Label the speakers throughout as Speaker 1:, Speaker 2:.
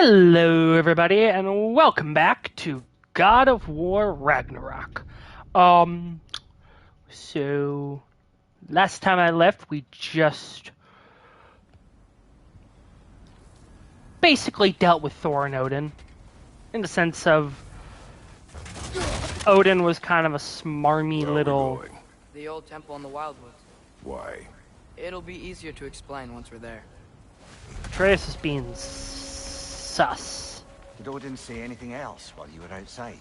Speaker 1: Hello, everybody, and welcome back to God of War Ragnarok. So last time I left, we just basically dealt with Thor and Odin, in the sense of Odin was kind of a smarmy
Speaker 2: Where are we
Speaker 1: little.
Speaker 2: going?
Speaker 3: The old temple in the Wildwoods.
Speaker 2: Why?
Speaker 3: It'll be easier to explain once we're there.
Speaker 1: Atreus is being sus.
Speaker 4: Did Odin say anything else while you were outside?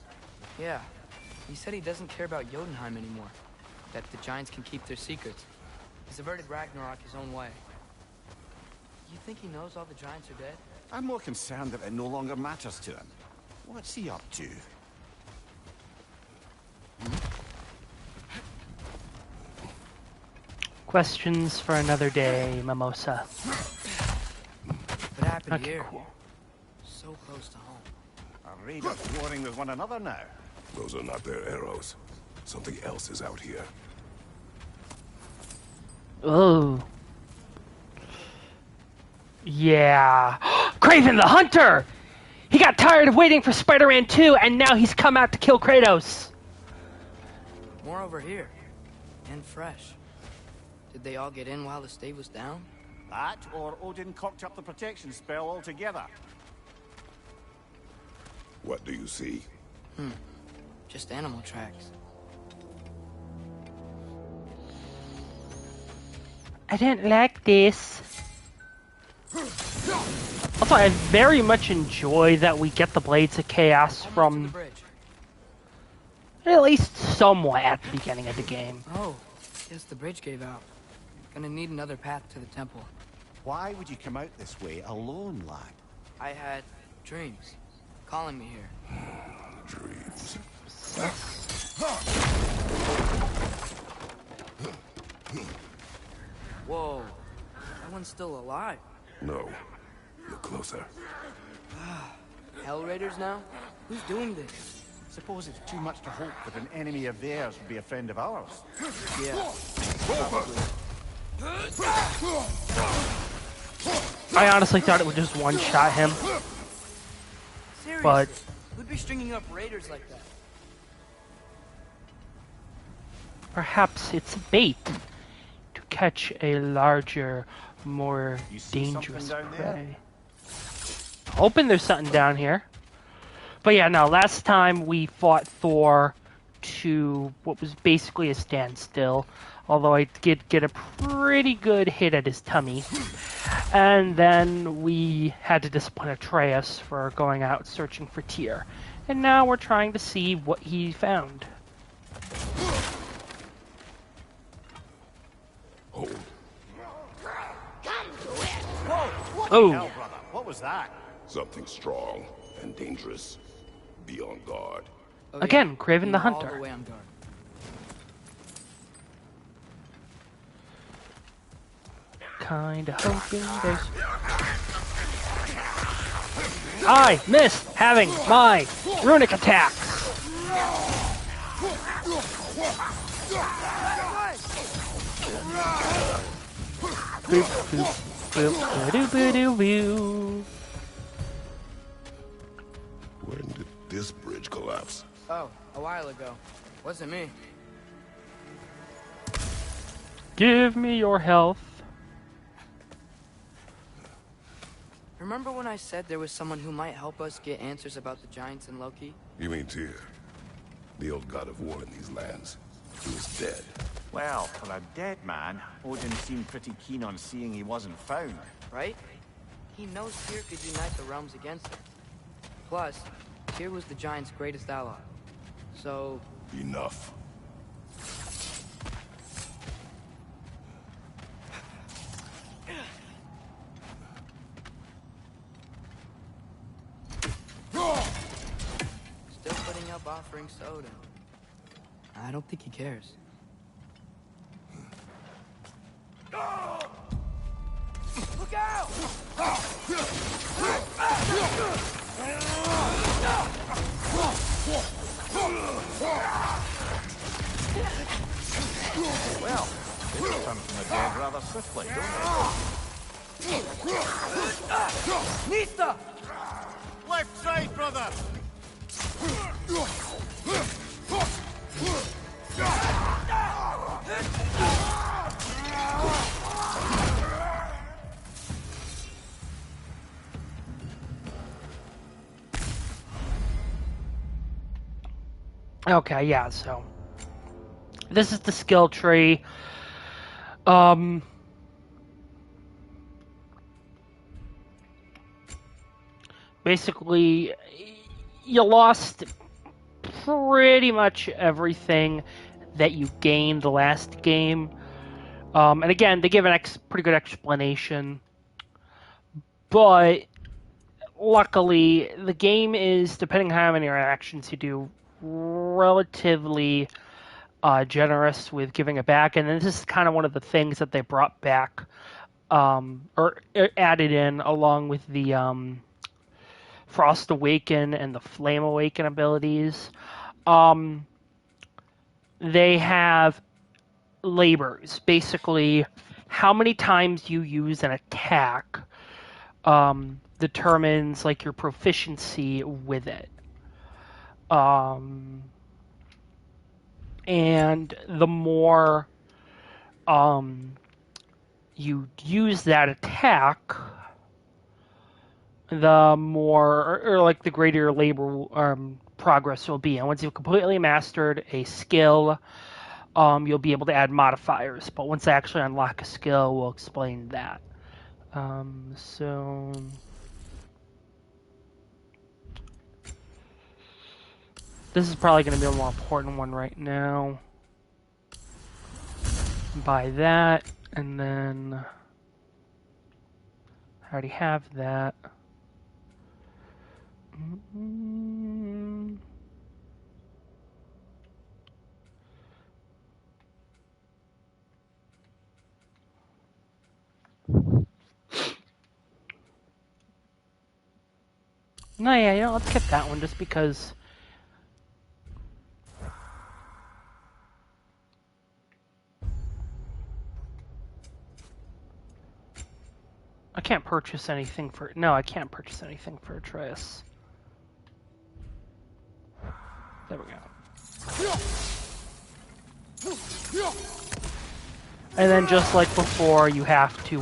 Speaker 3: Yeah. He said he doesn't care about Jotunheim anymore. That the giants can keep their secrets. He's averted Ragnarok his own way. You think he knows all the giants are dead?
Speaker 4: I'm more concerned that it no longer matters to him. What's he up to?
Speaker 1: Questions for another day, Mimosa.
Speaker 3: What happened
Speaker 1: Okay,
Speaker 3: here?
Speaker 1: cool.
Speaker 3: So close to home.
Speaker 4: Are raiders warring with one another now?
Speaker 2: Those are not their arrows. Something else is out here.
Speaker 1: Oh. Yeah. Kraven the Hunter! He got tired of waiting for Spider-Man 2, and now he's come out to kill Kratos.
Speaker 3: More over here. And fresh. Did they all get in while the stave was down?
Speaker 4: That, or Odin cocked up the protection spell altogether.
Speaker 2: What do you see?
Speaker 3: Just animal tracks.
Speaker 1: I don't like this. Also, I very much enjoy that we get the Blades of Chaos
Speaker 3: Almost to the
Speaker 1: from
Speaker 3: bridge.
Speaker 1: at least somewhat at the beginning of the game.
Speaker 3: Oh, guess the bridge gave out. Gonna need another path to the temple.
Speaker 4: Why would you come out this way alone, lad?
Speaker 3: I had dreams calling me here.
Speaker 2: Dreams.
Speaker 3: Whoa, that one's still alive.
Speaker 2: No. Look closer.
Speaker 3: Hell Raiders now? Who's doing this?
Speaker 4: Suppose it's too much to hope that an enemy of theirs would be a friend of ours.
Speaker 3: Yeah.
Speaker 1: I honestly thought it would just one-shot him,
Speaker 3: Seriously,
Speaker 1: but
Speaker 3: who'd be stringing up raiders like that?
Speaker 1: perhaps it's bait to catch a larger, more
Speaker 4: You see
Speaker 1: dangerous
Speaker 4: something down there?
Speaker 1: prey. Hoping there's something down here. But yeah, no, last time we fought Thor to what was basically a standstill, although I did get a pretty good hit at his tummy. And then we had to discipline Atreus for going out searching for Tyr. And now we're trying to see what he found.
Speaker 2: Hold.
Speaker 1: Oh,
Speaker 4: Hell, brother, what was that?
Speaker 2: Something strong and dangerous. Be on guard.
Speaker 3: Oh,
Speaker 1: again, Kraven the
Speaker 3: Being all
Speaker 1: Hunter.
Speaker 3: the way on guard.
Speaker 1: Kinda hoping there's... I missed having my runic attacks. Boop, boop, boop, doo doo doo doo.
Speaker 2: When did this bridge collapse?
Speaker 3: Oh, a while ago. Wasn't me.
Speaker 1: Give me your health.
Speaker 3: Remember when I said there was someone who might help us get answers about the giants and Loki?
Speaker 2: You mean Tyr? The old god of war in these lands. He was dead.
Speaker 4: Well, for a dead man, Odin seemed pretty keen on seeing he wasn't found.
Speaker 3: Right? He knows Tyr could unite the realms against him. Plus, Tyr was the giants' greatest ally. So,
Speaker 2: Enough.
Speaker 3: still putting up offerings to Odin. I don't think he cares. Look out!
Speaker 4: Well, they return from the dead rather swiftly, don't
Speaker 3: Nista!
Speaker 4: brother!
Speaker 1: Okay, yeah, so this is the skill tree. Basically, you lost pretty much everything that you gained the last game. And again, they give an pretty good explanation. But luckily, the game is, depending on how many interactions you do, relatively generous with giving it back. And this is kind of one of the things that they brought back, or added in along with the Frost Awaken and the Flame Awaken abilities. They have labors. Basically, how many times you use an attack determines like your proficiency with it. And the more you use that attack, the more, or like the greater your labor progress will be. And once you've completely mastered a skill, you'll be able to add modifiers. But once I actually unlock a skill, we'll explain that. So this is probably going to be a more important one right now. Buy that, and then I already have that. No, yeah, let's get that one just because. I can't purchase anything for. No, I can't purchase anything for Atreus. There we go. And then just like before, you have to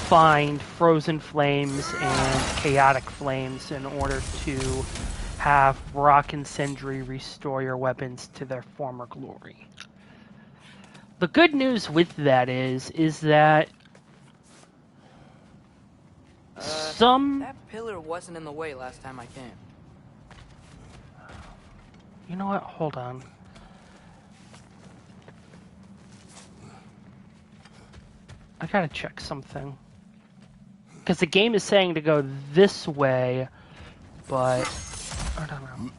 Speaker 1: find frozen flames and chaotic flames in order to have rock and sindri restore your weapons to their former glory. The good news with that is that
Speaker 3: that pillar wasn't in the way last time I came.
Speaker 1: You know what? Hold on. I gotta check something. Because the game is saying to go this way, but I don't know.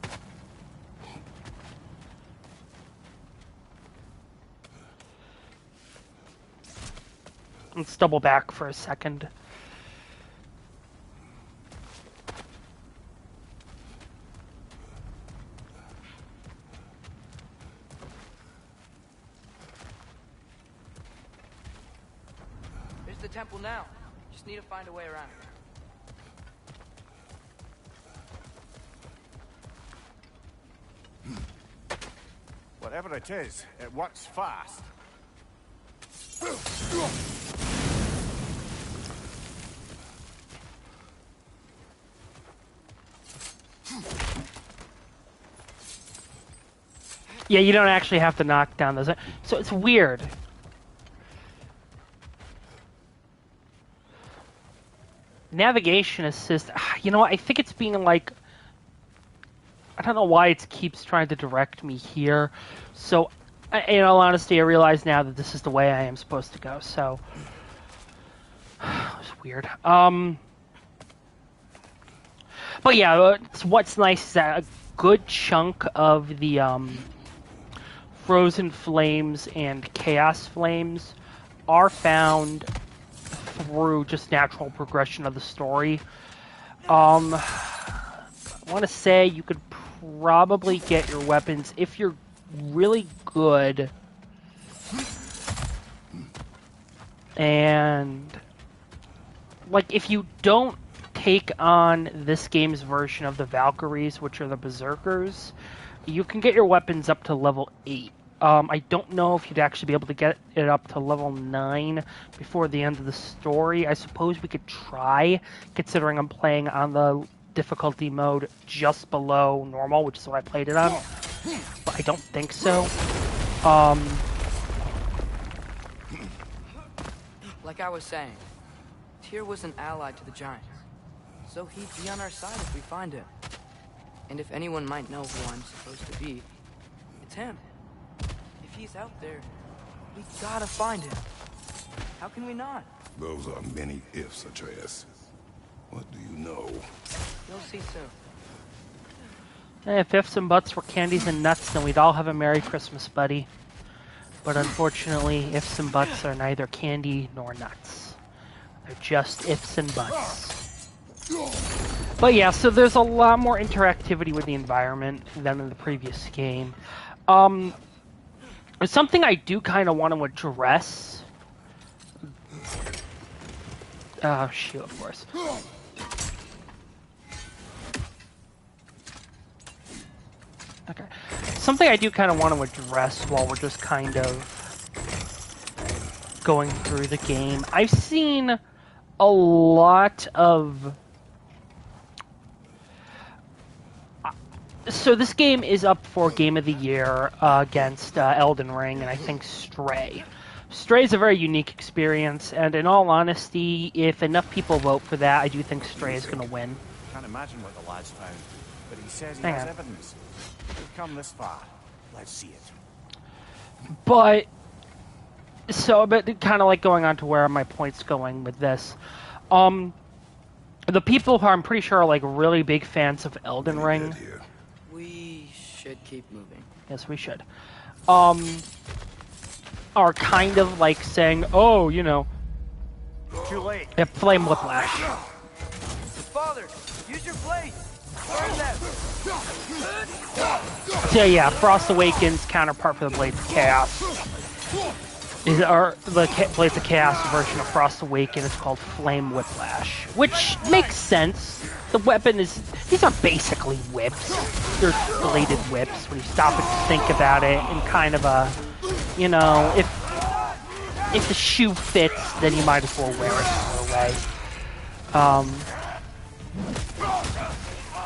Speaker 1: Let's double back for a second.
Speaker 3: There's the temple now. Just need to find a way around.
Speaker 4: Whatever it is, it works fast.
Speaker 1: Yeah, you don't actually have to knock down those. So it's weird. Navigation assist. You know what? I think it's being like. I don't know why it keeps trying to direct me here. So, in all honesty, I realize now that this is the way I am supposed to go. So, it's weird. But yeah, what's nice is that a good chunk of the frozen flames and chaos flames are found through just natural progression of the story. I want to say you could probably get your weapons if you're really good and like, if you don't take on this game's version of the Valkyries, which are the Berserkers, you can get your weapons up to level 8. I don't know if you'd actually be able to get it up to level 9 before the end of the story. I suppose we could try, considering I'm playing on the difficulty mode just below normal, which is what I played it on. But I don't think so.
Speaker 3: Like I was saying, Tyr was an ally to the Giants, so he'd be on our side if we find him. And if anyone might know who I'm supposed to be, it's him. If he's out there, we gotta find him. How can we not?
Speaker 2: Those are many ifs, Atreus. What do you know?
Speaker 3: You'll see soon.
Speaker 1: If ifs and buts were candies and nuts, then we'd all have a Merry Christmas, buddy. But unfortunately, ifs and buts are neither candy nor nuts. They're just ifs and buts. But yeah, so there's a lot more interactivity with the environment than in the previous game. Something I do kind of want to address... Oh, shoot, of course. Okay. Something I do kind of want to address while we're just kind of going through the game. I've seen a lot of... So this game is up for Game of the Year against Elden Ring and I think Stray. Stray is a very unique experience, and in all honesty, if enough people vote for that, I do think Stray is going to win.
Speaker 4: Can't imagine what the lad's found, but he says he
Speaker 1: Hang
Speaker 4: has
Speaker 1: on.
Speaker 4: evidence. We've come this far. Let's see it.
Speaker 1: But kind of like going on to where my point's going with this. The people who I'm pretty sure are like really big fans of Elden
Speaker 2: Many
Speaker 1: Ring.
Speaker 2: dead here.
Speaker 3: We should keep moving.
Speaker 1: Yes, we should. Are kind of like saying, oh, you know,
Speaker 4: Too late.
Speaker 1: yeah, Flame Whiplash.
Speaker 3: Father, use your blade. Burn them.
Speaker 1: So yeah, Frost Awakens counterpart for the Blades of Chaos. Blades of Chaos version of Frost Awakens is called Flame Whiplash, which makes sense. The weapon is... These are basically whips. They're bladed whips when you stop and think about it in kind of a... You know, if the shoe fits, then you might as well wear it in a way.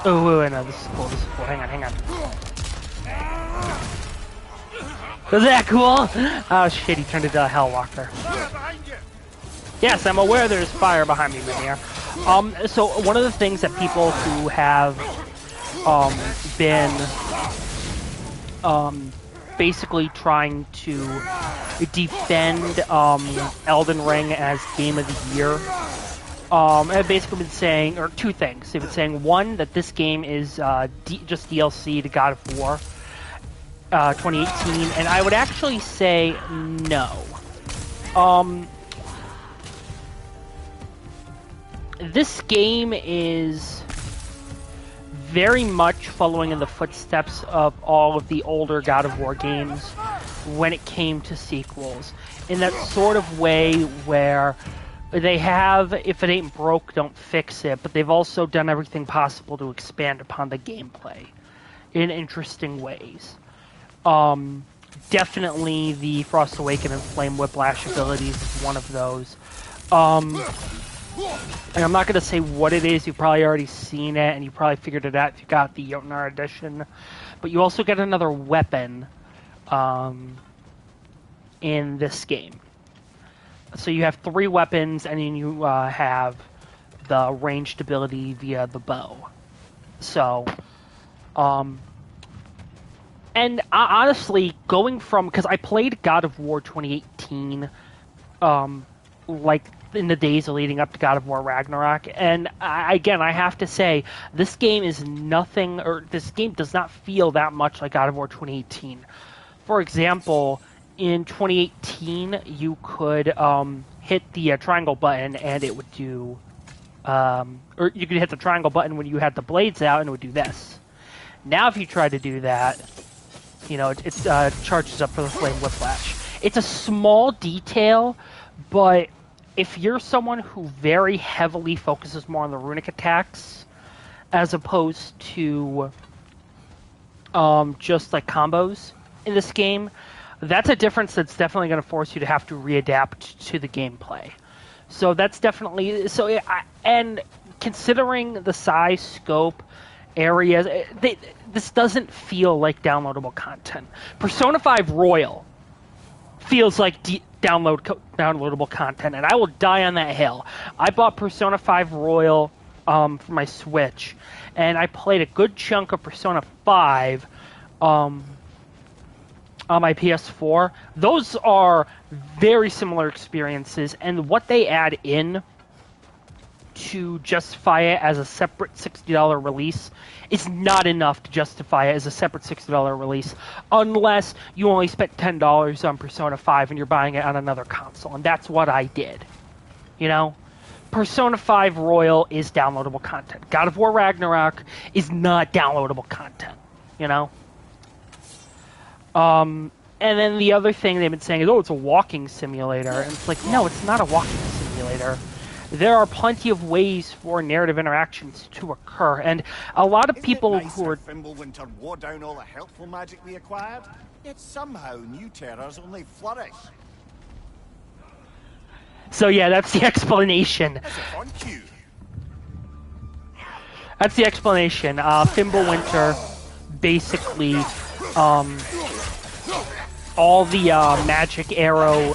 Speaker 1: Oh, no, this is cool, this is cool. Hang on. Was that cool? Oh shit, he turned into a Hellwalker. Yes, I'm aware there's fire behind me, Mimir. So one of the things that people who have been basically trying to defend Elden Ring as Game of the Year have basically been saying, or two things. They've been saying, one, that this game is just DLC to God of War 2018, and I would actually say no. This game is very much following in the footsteps of all of the older God of War games when it came to sequels, in that sort of way where they have, if it ain't broke, don't fix it, but they've also done everything possible to expand upon the gameplay in interesting ways. Definitely the Frost Awaken and Flame Whiplash abilities is one of those. And I'm not going to say what it is, you've probably already seen it, and you probably figured it out if you got the Jotnar edition. But you also get another weapon in this game. So you have 3 weapons, and then you have the ranged ability via the bow. So, and honestly, going from, because I played God of War 2018, like in the days leading up to God of War Ragnarok, and again, I have to say, this game is nothing, or this game does not feel that much like God of War 2018. For example, in 2018, you could hit the triangle button and it would do, or you could hit the triangle button when you had the blades out and it would do this. Now if you try to do that, you know, it charges up for the Flame Whiplash. It's a small detail, but if you're someone who very heavily focuses more on the runic attacks as opposed to just like combos in this game, that's a difference that's definitely going to force you to have to readapt to the gameplay. So that's definitely and considering the size, scope, areas, this doesn't feel like downloadable content. Persona 5 Royal feels like downloadable content, and I will die on that hill. I bought Persona 5 Royal for my Switch, and I played a good chunk of Persona 5 on my PS4. Those are very similar experiences, and what they add in to justify it as a separate $60 release is not enough to justify it as a separate $60 release unless you only spent $10 on Persona 5 and you're buying it on another console, and that's what I did. You know? Persona 5 Royal is downloadable content. God of War Ragnarok is not downloadable content, you know? And then the other thing they've been saying is, oh, it's a walking simulator. And it's like, no, it's not a walking simulator. There are plenty of ways for narrative interactions to occur. And a lot of people who are...
Speaker 4: Fimbulwinter wore down all the helpful magic we acquired, yet somehow new terrors only flourish.
Speaker 1: So yeah, that's the explanation.
Speaker 4: That's a fun cue.
Speaker 1: That's the explanation. Fimbulwinter basically... all the magic arrow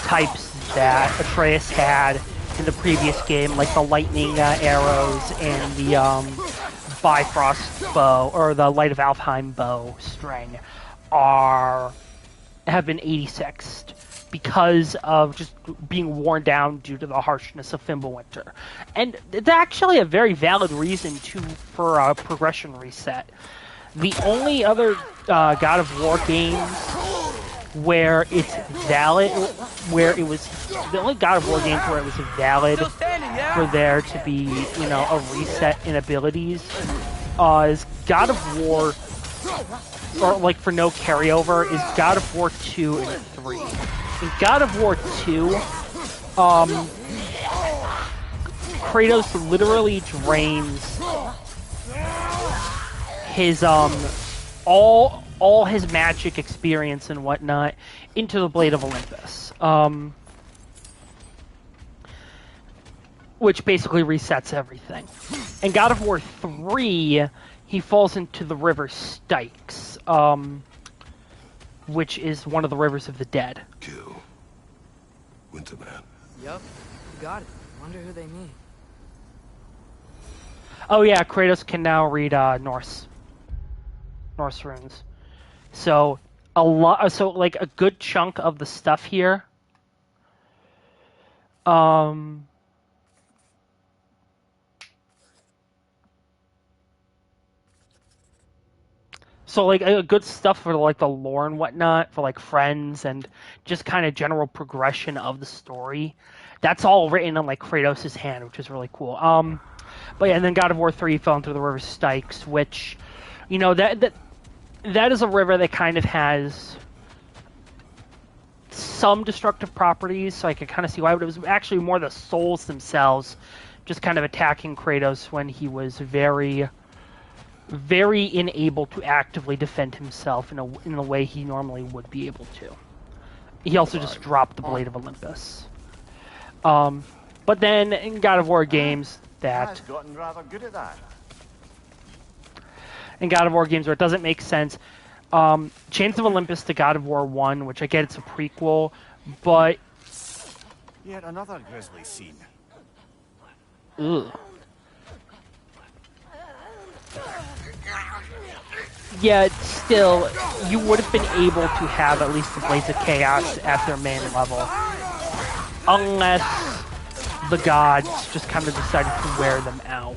Speaker 1: types that Atreus had in the previous game, like the lightning arrows and the Bifrost bow, or the Light of Alfheim bow string, have been 86'd because of just being worn down due to the harshness of Fimbulwinter. And it's actually a very valid reason for a progression reset. The only other God of War games where it's valid, the only God of War games where it was valid for there to be, you know, a reset in abilities, is God of War, or like for no carryover, is God of War 2 and 3. In God of War 2, Kratos literally drains his all his magic experience and whatnot into the Blade of Olympus, which basically resets everything. In God of War 3, he falls into the river Styx, which is one of the rivers of the dead.
Speaker 2: Kill Winterman.
Speaker 3: Yup, you got it. Wonder who they mean.
Speaker 1: Oh yeah, Kratos can now read Norse runes. So like a good chunk of the stuff here. So like a good stuff for like the lore and whatnot, for like friends and just kind of general progression of the story. That's all written on like Kratos' hand, which is really cool. But yeah, and then God of War 3 fell into the river Styx, which, you know, that is a river that kind of has some destructive properties, so I could kind of see why, but it was actually more the souls themselves just kind of attacking Kratos when he was very, very unable to actively defend himself in the way he normally would be able to. He also just dropped the Blade of Olympus. But then in God of War games
Speaker 4: Has gotten rather good at that.
Speaker 1: In God of War games where it doesn't make sense. Chains of Olympus to God of War 1, which I get it's a prequel, but...
Speaker 4: Yet another grisly scene.
Speaker 1: Ugh. Yet still, you would have been able to have at least the Blades of Chaos at their main level. Unless the gods just kind of decided to wear them out.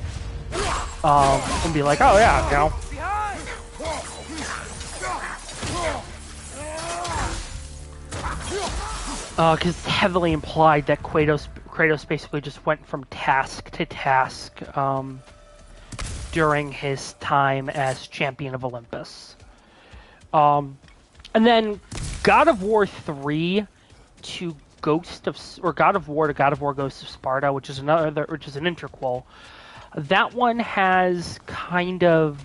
Speaker 1: And be like, oh yeah, you know. Because it's heavily implied that Kratos basically just went from task to task during his time as champion of Olympus. And then God of War 3 to God of War to God of War Ghost of Sparta, which is an interquel. That one has kind of,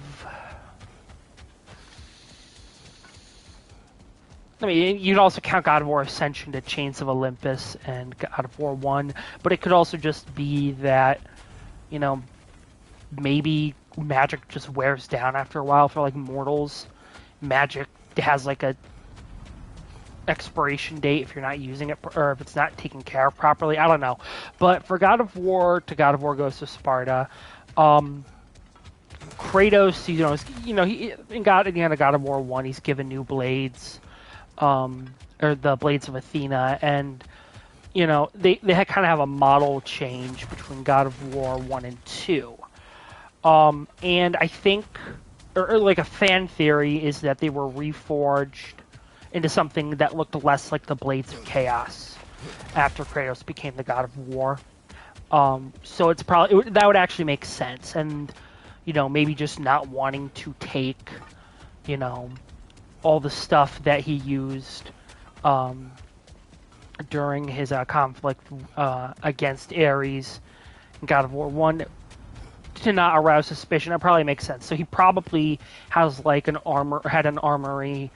Speaker 1: I mean, you'd also count God of War Ascension to Chains of Olympus and God of War 1, but it could also just be that, maybe magic just wears down after a while for, like, mortals. Magic has, like, a expiration date if you're not using it, or if it's not taken care of properly. I don't know. But for God of War to God of War Ghost of Sparta, Kratos, he, in the end of God of War 1, he's given new blades, or the blades of Athena, and they kind of have a model change between God of War 1 and 2. And I think, or like a fan theory, is that they were reforged into something that looked less like the Blades of Chaos after Kratos became the God of War. So it's probably, that would actually make sense, and maybe just not wanting to take all the stuff that he used during his conflict against Ares in God of War 1 to not arouse suspicion. That probably makes sense. So he probably has like had an armory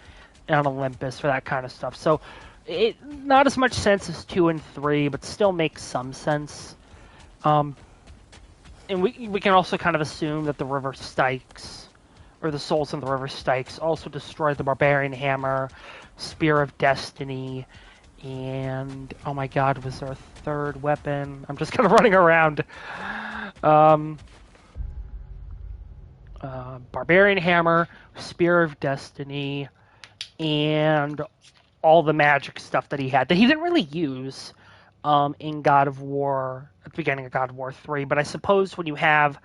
Speaker 1: on Olympus for that kind of stuff. So it not as much sense as 2 and 3, but still makes some sense. And we can also kind of assume that the River Styx, or the souls in the River Styx, also destroyed the Barbarian Hammer, Spear of Destiny, and oh my god, was there a third weapon? I'm just kind of running around. Barbarian Hammer, Spear of Destiny, and all the magic stuff that he had that he didn't really use in God of War, at the beginning of God of War 3. But I suppose when you have,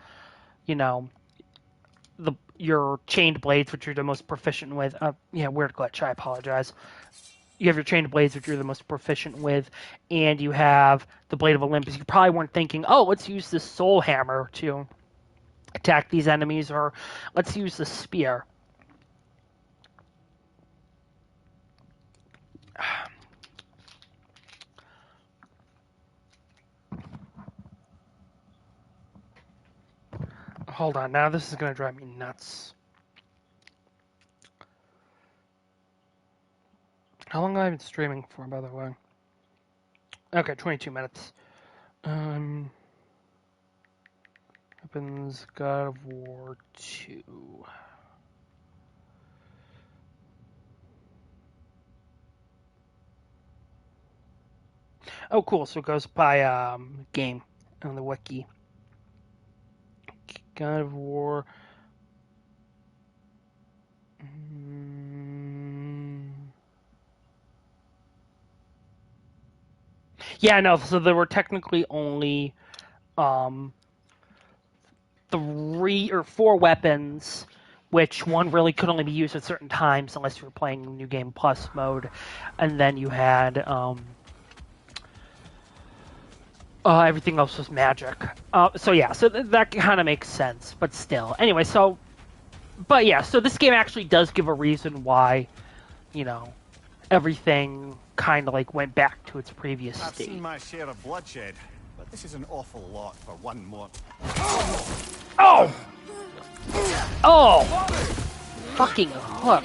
Speaker 1: your chained blades, which you're the most proficient with, weird glitch, I apologize. You have your chained blades, which you're the most proficient with, and you have the Blade of Olympus. You probably weren't thinking, oh, let's use this soul hammer to attack these enemies, or let's use the spear. Hold on, now this is going to drive me nuts. How long have I been streaming for, by the way? Okay, 22 minutes. Opens God of War 2. Oh, cool. So it goes by game on the wiki. God of War. Yeah, no. So there were technically only 3 or 4 weapons, which one really could only be used at certain times unless you were playing New Game Plus mode, and then you had everything else was magic. So that kind of makes sense, but still. Anyway, so this game actually does give a reason why, everything kind of like went back to its previous state.
Speaker 4: I've seen my share of bloodshed, but this is an awful lot for one more.
Speaker 1: Oh! Oh! Fucking hook.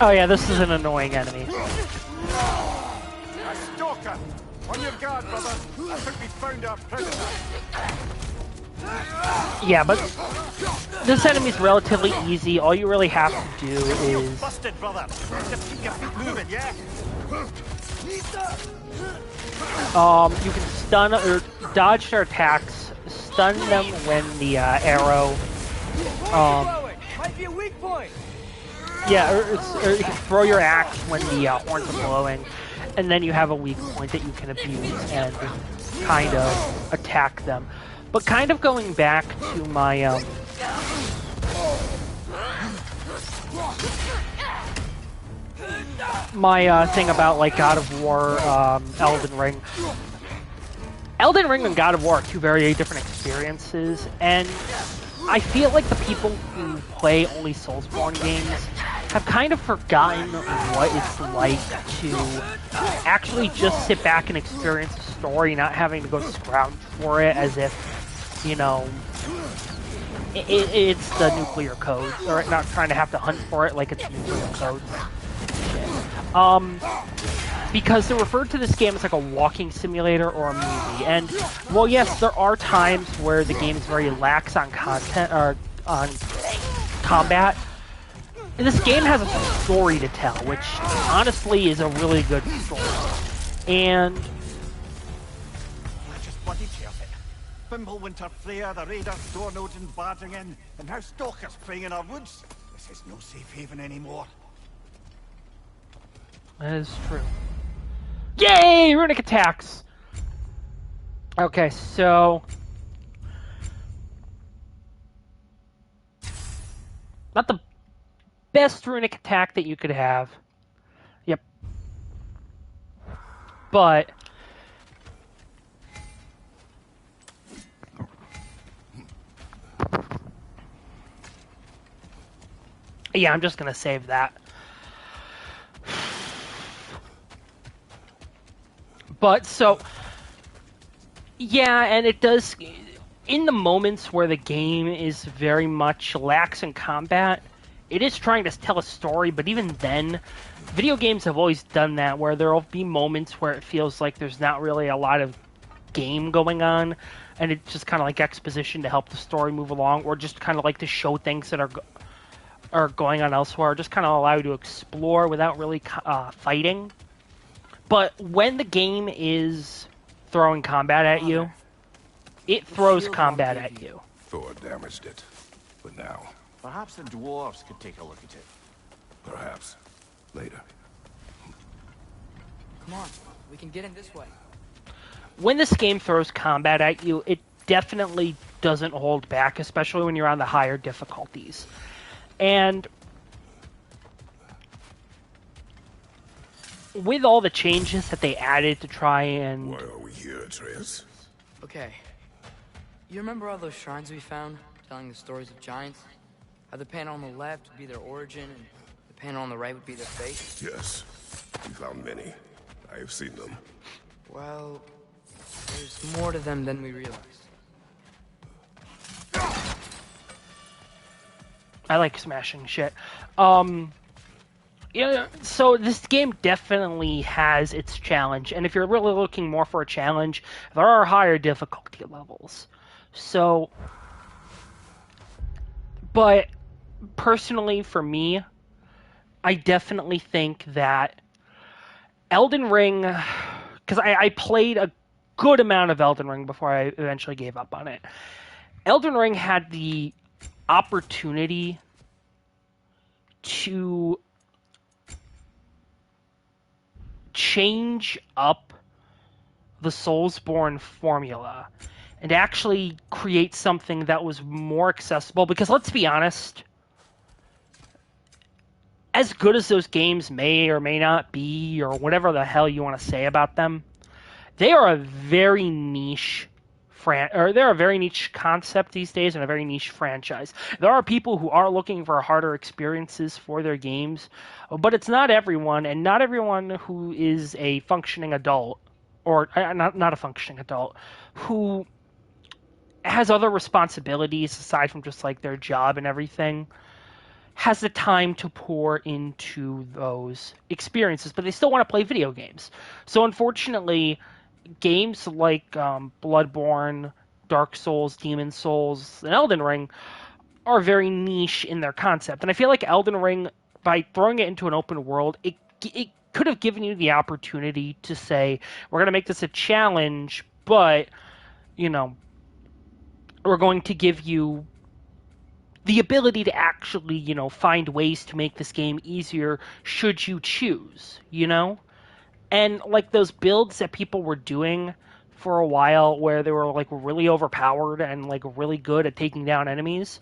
Speaker 1: Oh yeah, this is an annoying enemy.
Speaker 4: A stalker! On your guard, brother! I think we found our predator.
Speaker 1: Yeah, but this enemy's relatively easy. All you really have to do is...
Speaker 4: Busted, brother! Just keep your feet moving, yeah?
Speaker 1: You can stun or dodge their attacks, stun them when the arrow...
Speaker 5: Might be a weak point.
Speaker 1: Yeah, or you can throw your axe when the horns are blowing, and then you have a weak point that you can abuse and kind of attack them. But kind of going back to my thing about like God of War, Elden Ring. Elden Ring and God of War are 2 very different experiences, and I feel like the people who play only Soulsborne games have kind of forgotten what it's like to actually just sit back and experience a story, not having to go scrounge for it as if, you know, it's the nuclear codes, or not trying to have to hunt for it like it's nuclear codes. Because they're referred to this game as like a walking simulator or a movie, and well, yes, there are times where the game is very lax on content or on combat. And this game has a story to tell, which honestly is a really good story. And
Speaker 4: I just bloody perfect. Fimbulwinter Freya, the raiders, Dornodin barging in, and now stalkers preying in our woods. This is no safe haven anymore.
Speaker 1: that is true. Yay! Runic attacks! Okay, so not the best runic attack that you could have. Yep. But yeah, I'm just gonna save that. But so yeah, and it does in the moments where the game is very much lax in combat, it is trying to tell a story, but even then, video games have always done that, where there will be moments where it feels like there's not really a lot of game going on, and it's just kind of like exposition to help the story move along, or just kind of like to show things that are going on elsewhere, or just kind of allow you to explore without really fighting. But when the game is throwing combat at you, it throws combat at you.
Speaker 2: Thor damaged it. But now,
Speaker 4: Perhaps the dwarves could take a look at it.
Speaker 2: perhaps, later.
Speaker 3: Come on, we can get in this way.
Speaker 1: When this game throws combat at you, it definitely doesn't hold back, especially when you're on the higher difficulties. And with all the changes that they added to try and...
Speaker 2: Why are we here, Atreus?
Speaker 3: Okay. You remember all those shrines we found, telling the stories of giants? How the panel on the left would be their origin, and the panel on the right would be their fate?
Speaker 2: Yes, we found many. I have seen them.
Speaker 3: Well, there's more to them than we realized.
Speaker 1: I like smashing shit. Yeah, so this game definitely has its challenge, and if you're really looking more for a challenge, there are higher difficulty levels. So, but personally for me, I definitely think that Elden Ring, because I played a good amount of Elden Ring before I eventually gave up on it. Elden Ring had the opportunity to change up the Soulsborne formula and actually create something that was more accessible, because let's be honest, as good as those games may or may not be, or whatever the hell you want to say about them, they are a very niche they're a very niche concept these days and a very niche franchise. There are people who are looking for harder experiences for their games, but it's not everyone, and not everyone who is a functioning adult, or not a functioning adult, who has other responsibilities aside from just like their job and everything, has the time to pour into those experiences, but they still want to play video games. So unfortunately, games like Bloodborne, Dark Souls, Demon Souls, and Elden Ring are very niche in their concept. And I feel like Elden Ring, by throwing it into an open world, it could have given you the opportunity to say, we're going to make this a challenge, but, you know, we're going to give you the ability to actually, you know, find ways to make this game easier should you choose, you know? And, like, those builds that people were doing for a while where they were, like, really overpowered and, like, really good at taking down enemies,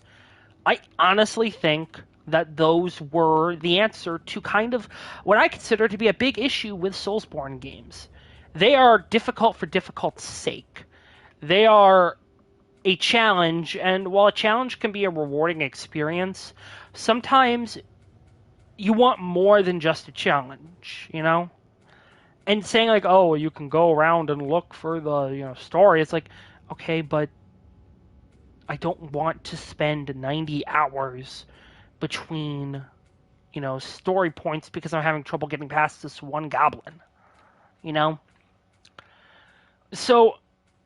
Speaker 1: I honestly think that those were the answer to kind of what I consider to be a big issue with Soulsborne games. They are difficult for difficult's sake. They are a challenge, and while a challenge can be a rewarding experience, sometimes you want more than just a challenge, you know? And saying like, oh, you can go around and look for the, story. It's like, okay, but I don't want to spend 90 hours between, story points because I'm having trouble getting past this one goblin, you know? So,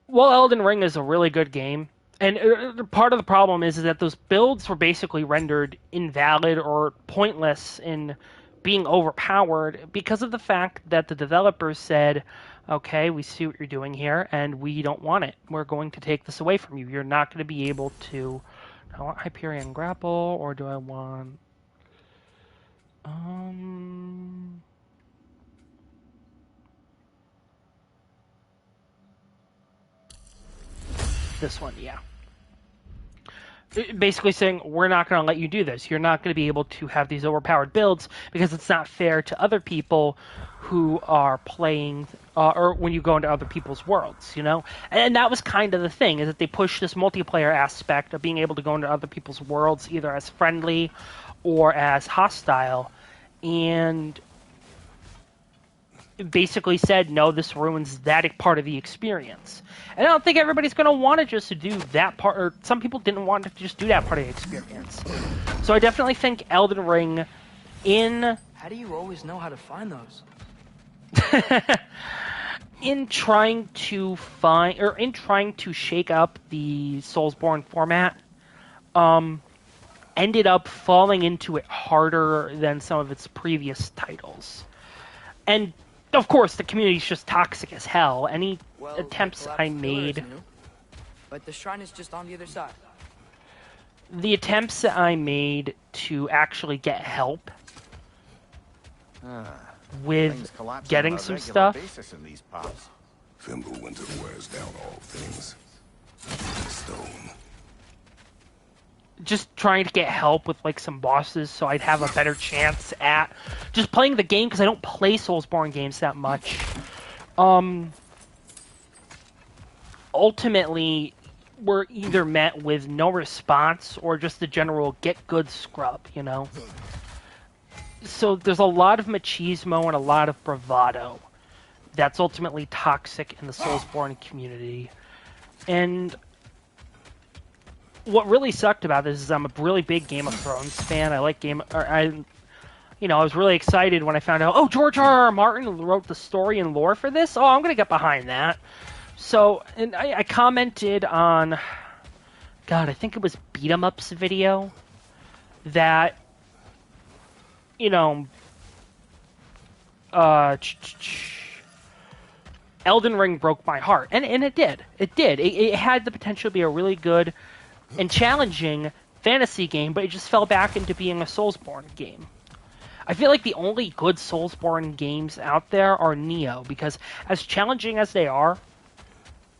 Speaker 1: while Elden Ring is a really good game, and part of the problem is that those builds were basically rendered invalid or pointless in being overpowered because of the fact that the developers said, okay, we see what you're doing here, and we don't want it. We're going to take this away from you. You're not going to be able to... Do I want Hyperion Grapple, or do I want... This one, yeah. Basically saying, we're not going to let you do this. You're not going to be able to have these overpowered builds because it's not fair to other people who are playing, or when you go into other people's worlds, And that was kind of the thing, is that they pushed this multiplayer aspect of being able to go into other people's worlds, either as friendly or as hostile, and basically said, no, this ruins that part of the experience. And I don't think everybody's going to want to just do that part, or some people didn't want to just do that part of the experience. So I definitely think Elden Ring
Speaker 3: How do you always know how to find those?
Speaker 1: in trying to shake up the Soulsborne format, ended up falling into it harder than some of its previous titles. And of course, the community's just toxic as hell. Any attempts I made...
Speaker 3: But the shrine is just on the other side.
Speaker 1: The attempts that I made to actually get help with getting some stuff...
Speaker 2: Fimbulwinter wears down all things. Stone.
Speaker 1: Just trying to get help with some bosses so I'd have a better chance at just playing the game, because I don't play Soulsborne games that much. Ultimately, we're either met with no response or just the general get good scrub, So there's a lot of machismo and a lot of bravado that's ultimately toxic in the Soulsborne community. And what really sucked about this is I'm a really big Game of Thrones fan. I like I was really excited when I found out, George R.R. Martin wrote the story and lore for this. Oh, I'm going to get behind that. So, and I commented on, I think it was Beat 'em Up's video, that, Elden Ring broke my heart. And it did. It did. It had the potential to be a really good and challenging fantasy game, but it just fell back into being a Soulsborne game. I feel like the only good Soulsborne games out there are Nioh, because as challenging as they are,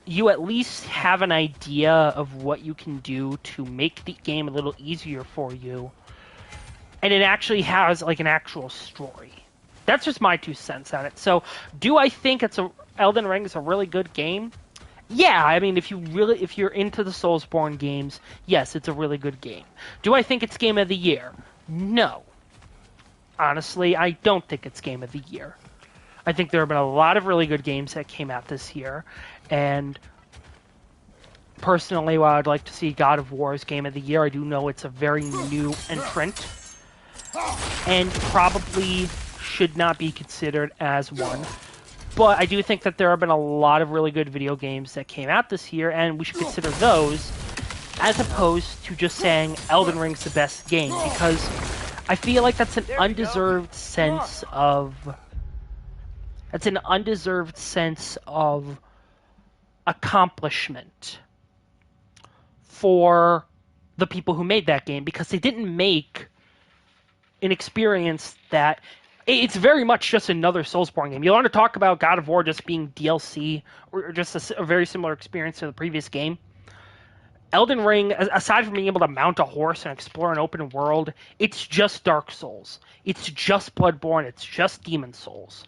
Speaker 1: you at least have an idea of what you can do to make the game a little easier for you. And it actually has an actual story. That's just my 2 cents on it. So, do I think Elden Ring is a really good game? Yeah, I mean, if you're into the Soulsborne games, yes, it's a really good game. Do I think it's Game of the Year? No. Honestly, I don't think it's Game of the Year. I think there have been a lot of really good games that came out this year, and personally, while I'd like to see God of War as Game of the Year, I do know it's a very new entrant, and probably should not be considered as one. But I do think that there have been a lot of really good video games that came out this year, and we should consider those as opposed to just saying Elden Ring's the best game, because I feel like that's an undeserved sense of accomplishment for the people who made that game, because they didn't make an experience that... It's very much just another Soulsborne game. You want to talk about God of War just being DLC, or just a very similar experience to the previous game. Elden Ring, aside from being able to mount a horse and explore an open world, it's just Dark Souls. It's just Bloodborne. It's just Demon Souls.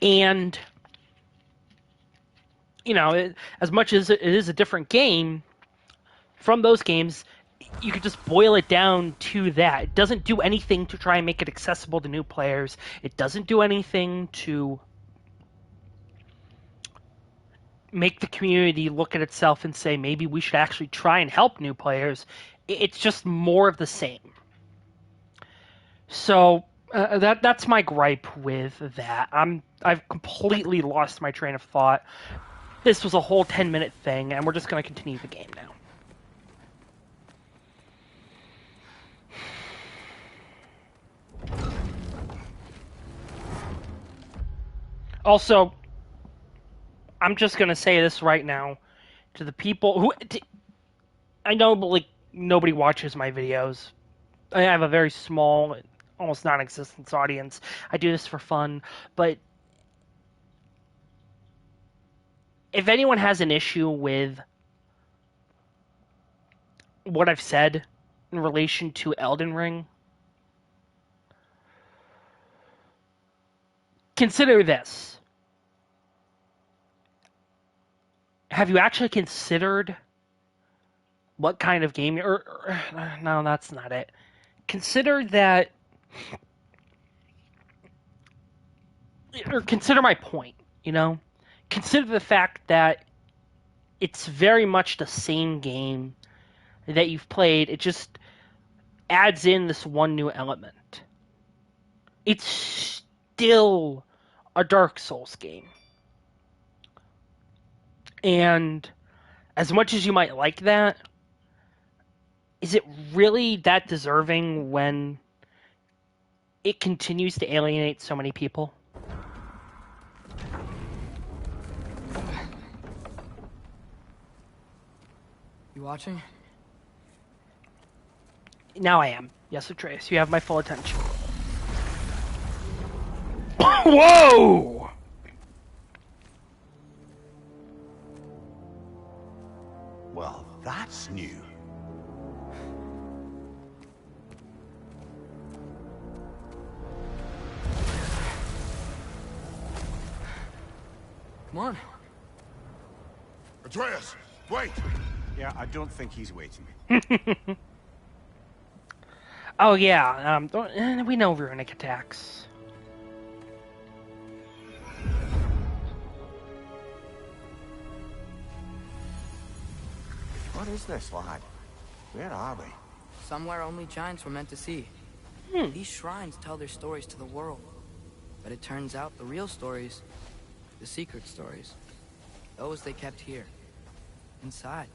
Speaker 1: And, as much as it is a different game, from those games, you could just boil it down to that. It doesn't do anything to try and make it accessible to new players. It doesn't do anything to make the community look at itself and say, maybe we should actually try and help new players. It's just more of the same. So that's my gripe with that. I've completely lost my train of thought. This was a whole 10-minute thing, and we're just going to continue the game now. Also, I'm just going to say this right now to the people who... I know, like, nobody watches my videos. I have a very small, almost non-existent audience. I do this for fun, but if anyone has an issue with what I've said in relation to Elden Ring, consider this. Have you actually considered what kind of game no, that's not it. Consider that, or consider my point, you know? Consider the fact that it's very much the same game that you've played. It just adds in this one new element. It's still a Dark Souls game. And as much as you might like that, is it really that deserving when it continues to alienate so many people?
Speaker 3: You watching?
Speaker 1: Now I am. Yes, Atreus, you have my full attention. Whoa!
Speaker 4: Well, that's new.
Speaker 3: Come on.
Speaker 2: Atreus, wait!
Speaker 4: Yeah, I don't think he's waiting.
Speaker 1: Oh yeah, we know runic attacks.
Speaker 4: What is this, lad? Where are we?
Speaker 3: Somewhere only giants were meant to see. These shrines tell their stories to the world. But it turns out the real stories, the secret stories, those they kept here, inside.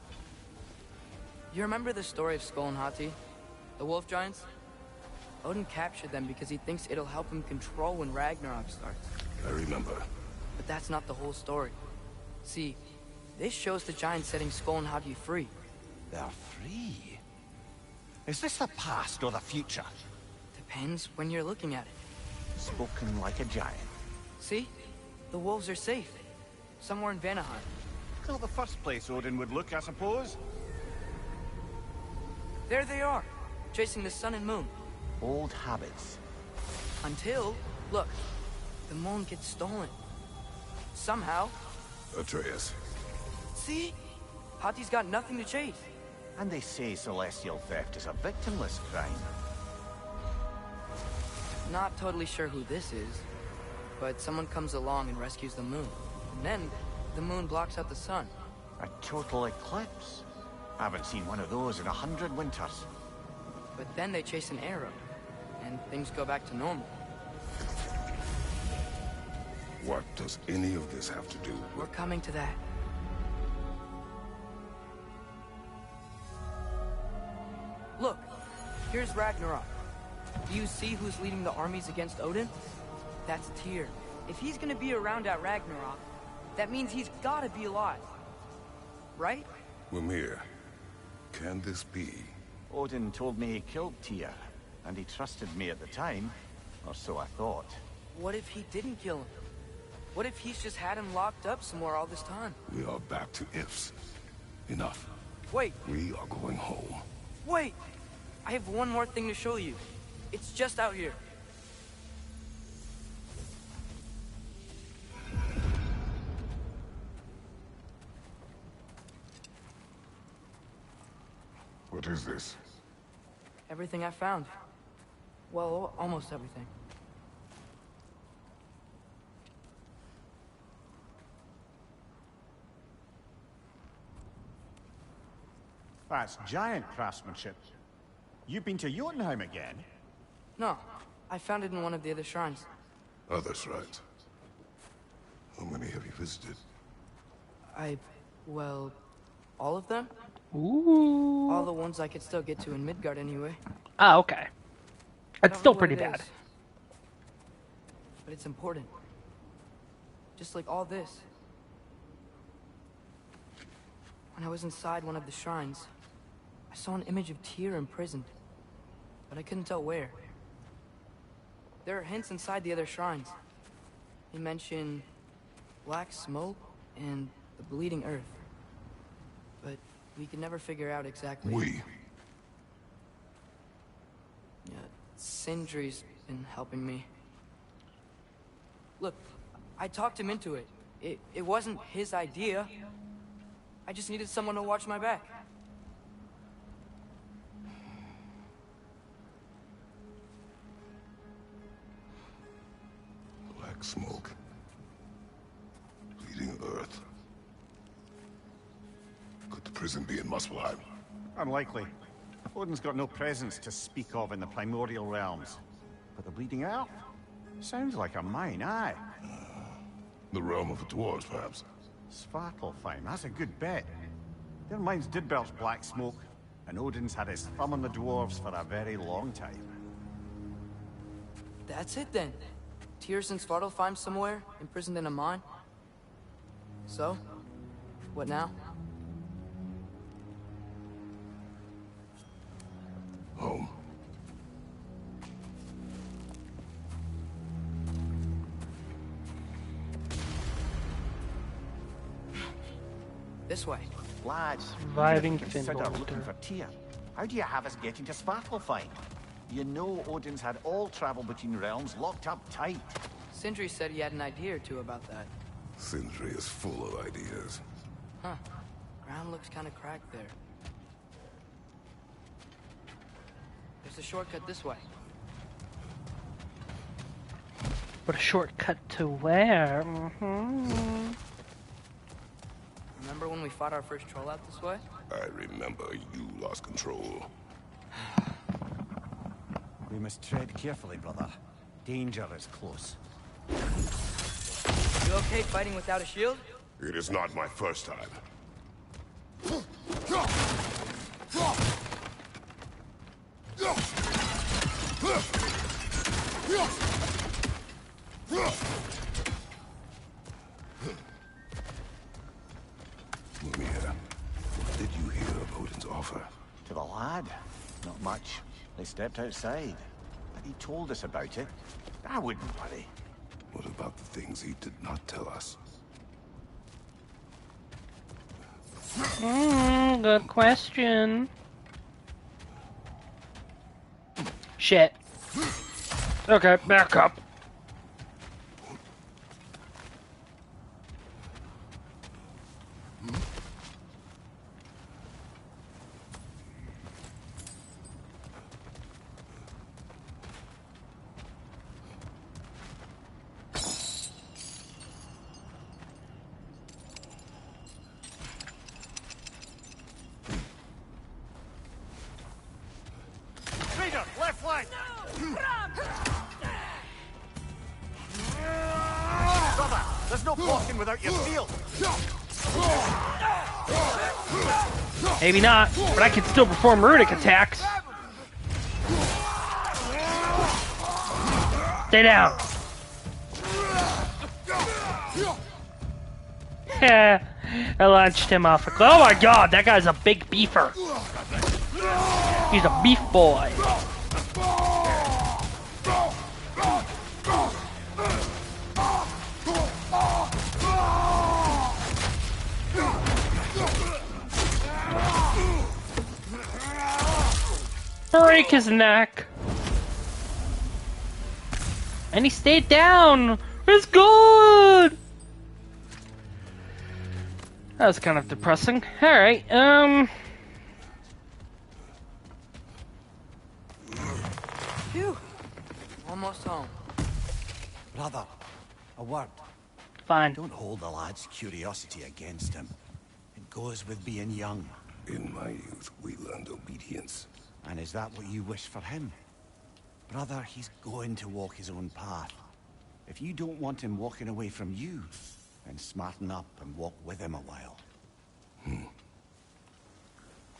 Speaker 3: You remember the story of Skull and Hati, the wolf giants? Odin captured them because he thinks it'll help him control when Ragnarok starts.
Speaker 2: I remember.
Speaker 3: But that's not the whole story. See, this shows the giants setting Skull and Hati free.
Speaker 4: They're free. Is this the past or the future?
Speaker 3: Depends when you're looking at it.
Speaker 4: Spoken like a giant.
Speaker 3: See? The wolves are safe. Somewhere in Vanaheim.
Speaker 4: Still the first place Odin would look, I suppose.
Speaker 3: There they are, chasing the sun and moon.
Speaker 4: Old habits.
Speaker 3: Until, look, the moon gets stolen. Somehow.
Speaker 2: Atreus.
Speaker 3: See? Hati's got nothing to chase.
Speaker 4: And they say celestial theft is a victimless crime.
Speaker 3: Not totally sure who this is, but someone comes along and rescues the moon. And then, the moon blocks out the sun.
Speaker 4: A total eclipse. I haven't seen one of those in 100 winters.
Speaker 3: But then they chase an arrow, and things go back to normal.
Speaker 2: What does any of this have to do
Speaker 3: We're
Speaker 2: with...
Speaker 3: coming to that. Look, here's Ragnarok. Do you see who's leading the armies against Odin? That's Tyr. If he's gonna be around at Ragnarok, that means he's gotta be alive. Right?
Speaker 2: Mimir, can this be?
Speaker 4: Odin told me he killed Tyr, and he trusted me at the time, or so I thought.
Speaker 3: What if he didn't kill him? What if he's just had him locked up somewhere all this time?
Speaker 2: We are back to ifs. Enough.
Speaker 3: Wait,
Speaker 2: We are going home.
Speaker 3: wait! I have one more thing to show you. It's just out here.
Speaker 2: We're What is this?
Speaker 3: Everything I found. Well, almost everything.
Speaker 4: That's giant craftsmanship. You've been to Jotunheim again?
Speaker 3: No, I found it in one of the other shrines.
Speaker 2: Other shrines. How many have you visited?
Speaker 3: Well, all of them?
Speaker 1: Ooh.
Speaker 3: All the ones I could still get to in Midgard anyway.
Speaker 1: Oh, okay.
Speaker 3: I
Speaker 1: That's
Speaker 3: don't
Speaker 1: still
Speaker 3: know what
Speaker 1: pretty
Speaker 3: it
Speaker 1: bad.
Speaker 3: is, but it's important. Just like all this. When I was inside one of the shrines, I saw an image of Tyr imprisoned, but I couldn't tell where. There are hints inside the other shrines. They mention black smoke and the bleeding earth. But we could never figure out exactly.
Speaker 2: We.
Speaker 3: Yeah, Sindri's been helping me. Look, I talked him into it. It wasn't his idea. I just needed someone to watch my back.
Speaker 2: Black smoke. Bleeding earth. Could the prison be in Muspelheim?
Speaker 4: Unlikely. Odin's got no presence to speak of in the primordial realms. But the bleeding earth? Sounds like a mine, aye.
Speaker 2: The realm of the dwarves, perhaps.
Speaker 4: Svartalfheim, that's a good bet. Their mines did belch black smoke, and Odin's had his thumb on the dwarves for a very long time.
Speaker 3: That's it then. Tyr's in Svartalfheim somewhere, imprisoned in a mine. So, what now?
Speaker 2: Home.
Speaker 3: This way.
Speaker 4: Lads,
Speaker 1: Surviving
Speaker 4: you consider
Speaker 1: Finland.
Speaker 4: looking for Tyr. How do you have us getting to Svartalfheim? You know Odin's had all travel between realms locked up tight.
Speaker 3: Sindri said he had an idea or two about that.
Speaker 2: Sindri is full of ideas.
Speaker 3: Huh. Ground looks kind of cracked there. There's a shortcut this way.
Speaker 1: But a shortcut to where? Mm-hmm.
Speaker 3: Remember when we fought our first troll out this way?
Speaker 2: I remember you lost control.
Speaker 4: We must tread carefully, brother. Danger is close.
Speaker 3: You okay fighting without a shield?
Speaker 2: It is not my first time. Mimir, what did you hear of Odin's offer?
Speaker 4: To the lad? Not much. They stepped outside. But he told us about it. I wouldn't worry.
Speaker 2: What about the things he did not tell us?
Speaker 1: Good question. Shit. Okay, back up.
Speaker 4: Raider, left flank! Brother, there's no blocking without your field.
Speaker 1: Maybe not, but I can still perform runic attacks. Stay down. I launched him off a cliff. Oh my god, that guy's a big beefer. He's a beef boy. Break his neck. And he stayed down. It's good. That was kind of depressing. Alright,
Speaker 3: Phew. Almost home.
Speaker 4: Brother, a word.
Speaker 1: Fine.
Speaker 4: Don't hold the lad's curiosity against him. It goes with being young.
Speaker 2: In my youth, we learned obedience.
Speaker 4: And is that what you wish for him? Brother, he's going to walk his own path. If you don't want him walking away from you, then smarten up and walk with him a while.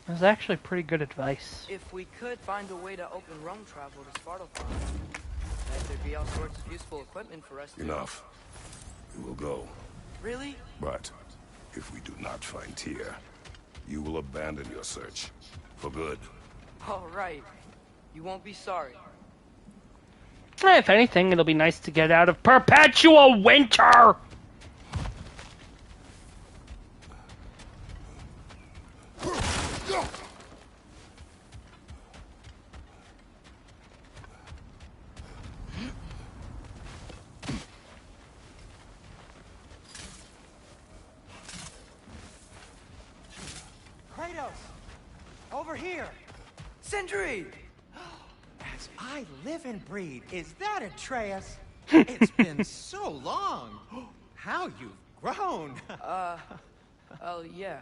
Speaker 1: That was actually pretty good advice.
Speaker 3: If we could find a way to open Rome travel to Svartalfheim, then there'd be all sorts of useful equipment for us to...
Speaker 2: Enough. We will go.
Speaker 3: Really?
Speaker 2: But if we do not find Tyr, you will abandon your search. For good.
Speaker 3: All right. You won't be sorry.
Speaker 1: If anything, it'll be nice to get out of perpetual winter!
Speaker 5: Kratos! Over here!
Speaker 3: Sindri!
Speaker 5: As I live and breathe, is that Atreus? It's been so long. How you've grown.
Speaker 3: Oh, yeah.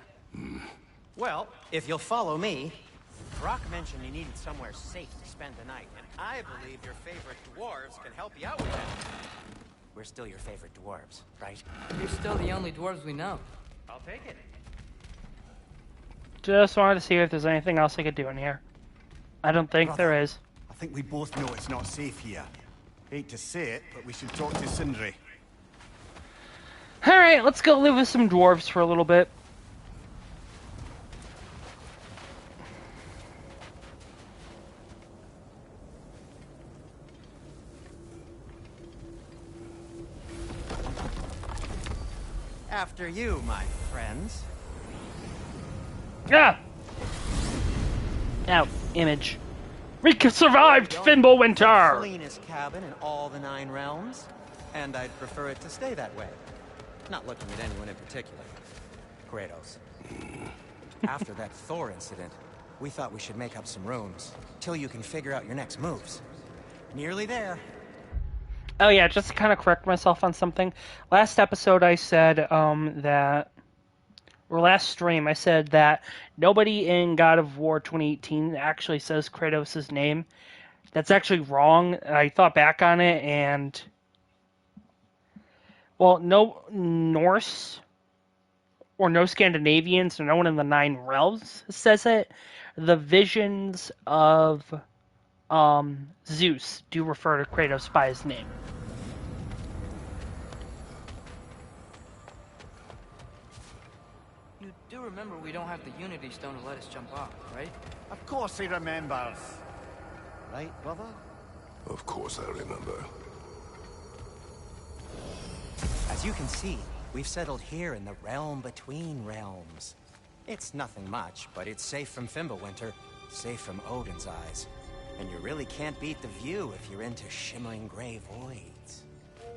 Speaker 5: Well, if you'll follow me. Brock mentioned he needed somewhere safe to spend the night, and I believe your favorite dwarves can help you out with that. We're still your favorite dwarves, right?
Speaker 3: You're still the only dwarves we know.
Speaker 5: I'll take it.
Speaker 1: Just wanted to see if there's anything else I could do in here. I don't think
Speaker 4: Brother,
Speaker 1: there is.
Speaker 4: I think we both know it's not safe here. Hate to say it, but we should talk to Sindri.
Speaker 1: Alright, let's go live with some dwarves for a little bit.
Speaker 5: After you, my friends.
Speaker 1: Ah! Ow, image. We survived Fimbulwinter!
Speaker 5: Cleanest cabin in all the 9 realms, and I'd prefer it to stay that way. Not looking at anyone in particular. Kratos. After that Thor incident, we thought we should make up some rooms, till you can figure out your next moves. Nearly there.
Speaker 1: Oh yeah, just to kind of correct myself on something. Last episode I said that... Or last stream, I said that nobody in God of War 2018 actually says Kratos' name. That's actually wrong. I thought back on it, and... Well, no Norse or no Scandinavians or no one in the 9 realms says it. The visions of Zeus do refer to Kratos by his name.
Speaker 3: You do remember we don't have the Unity Stone to let us jump off, right?
Speaker 4: Of course he remembers. Right, brother?
Speaker 2: Of course I remember.
Speaker 5: As you can see, we've settled here in the realm between realms. It's nothing much, but it's safe from Fimbulwinter, safe from Odin's eyes. And you really can't beat the view if you're into shimmering gray voids.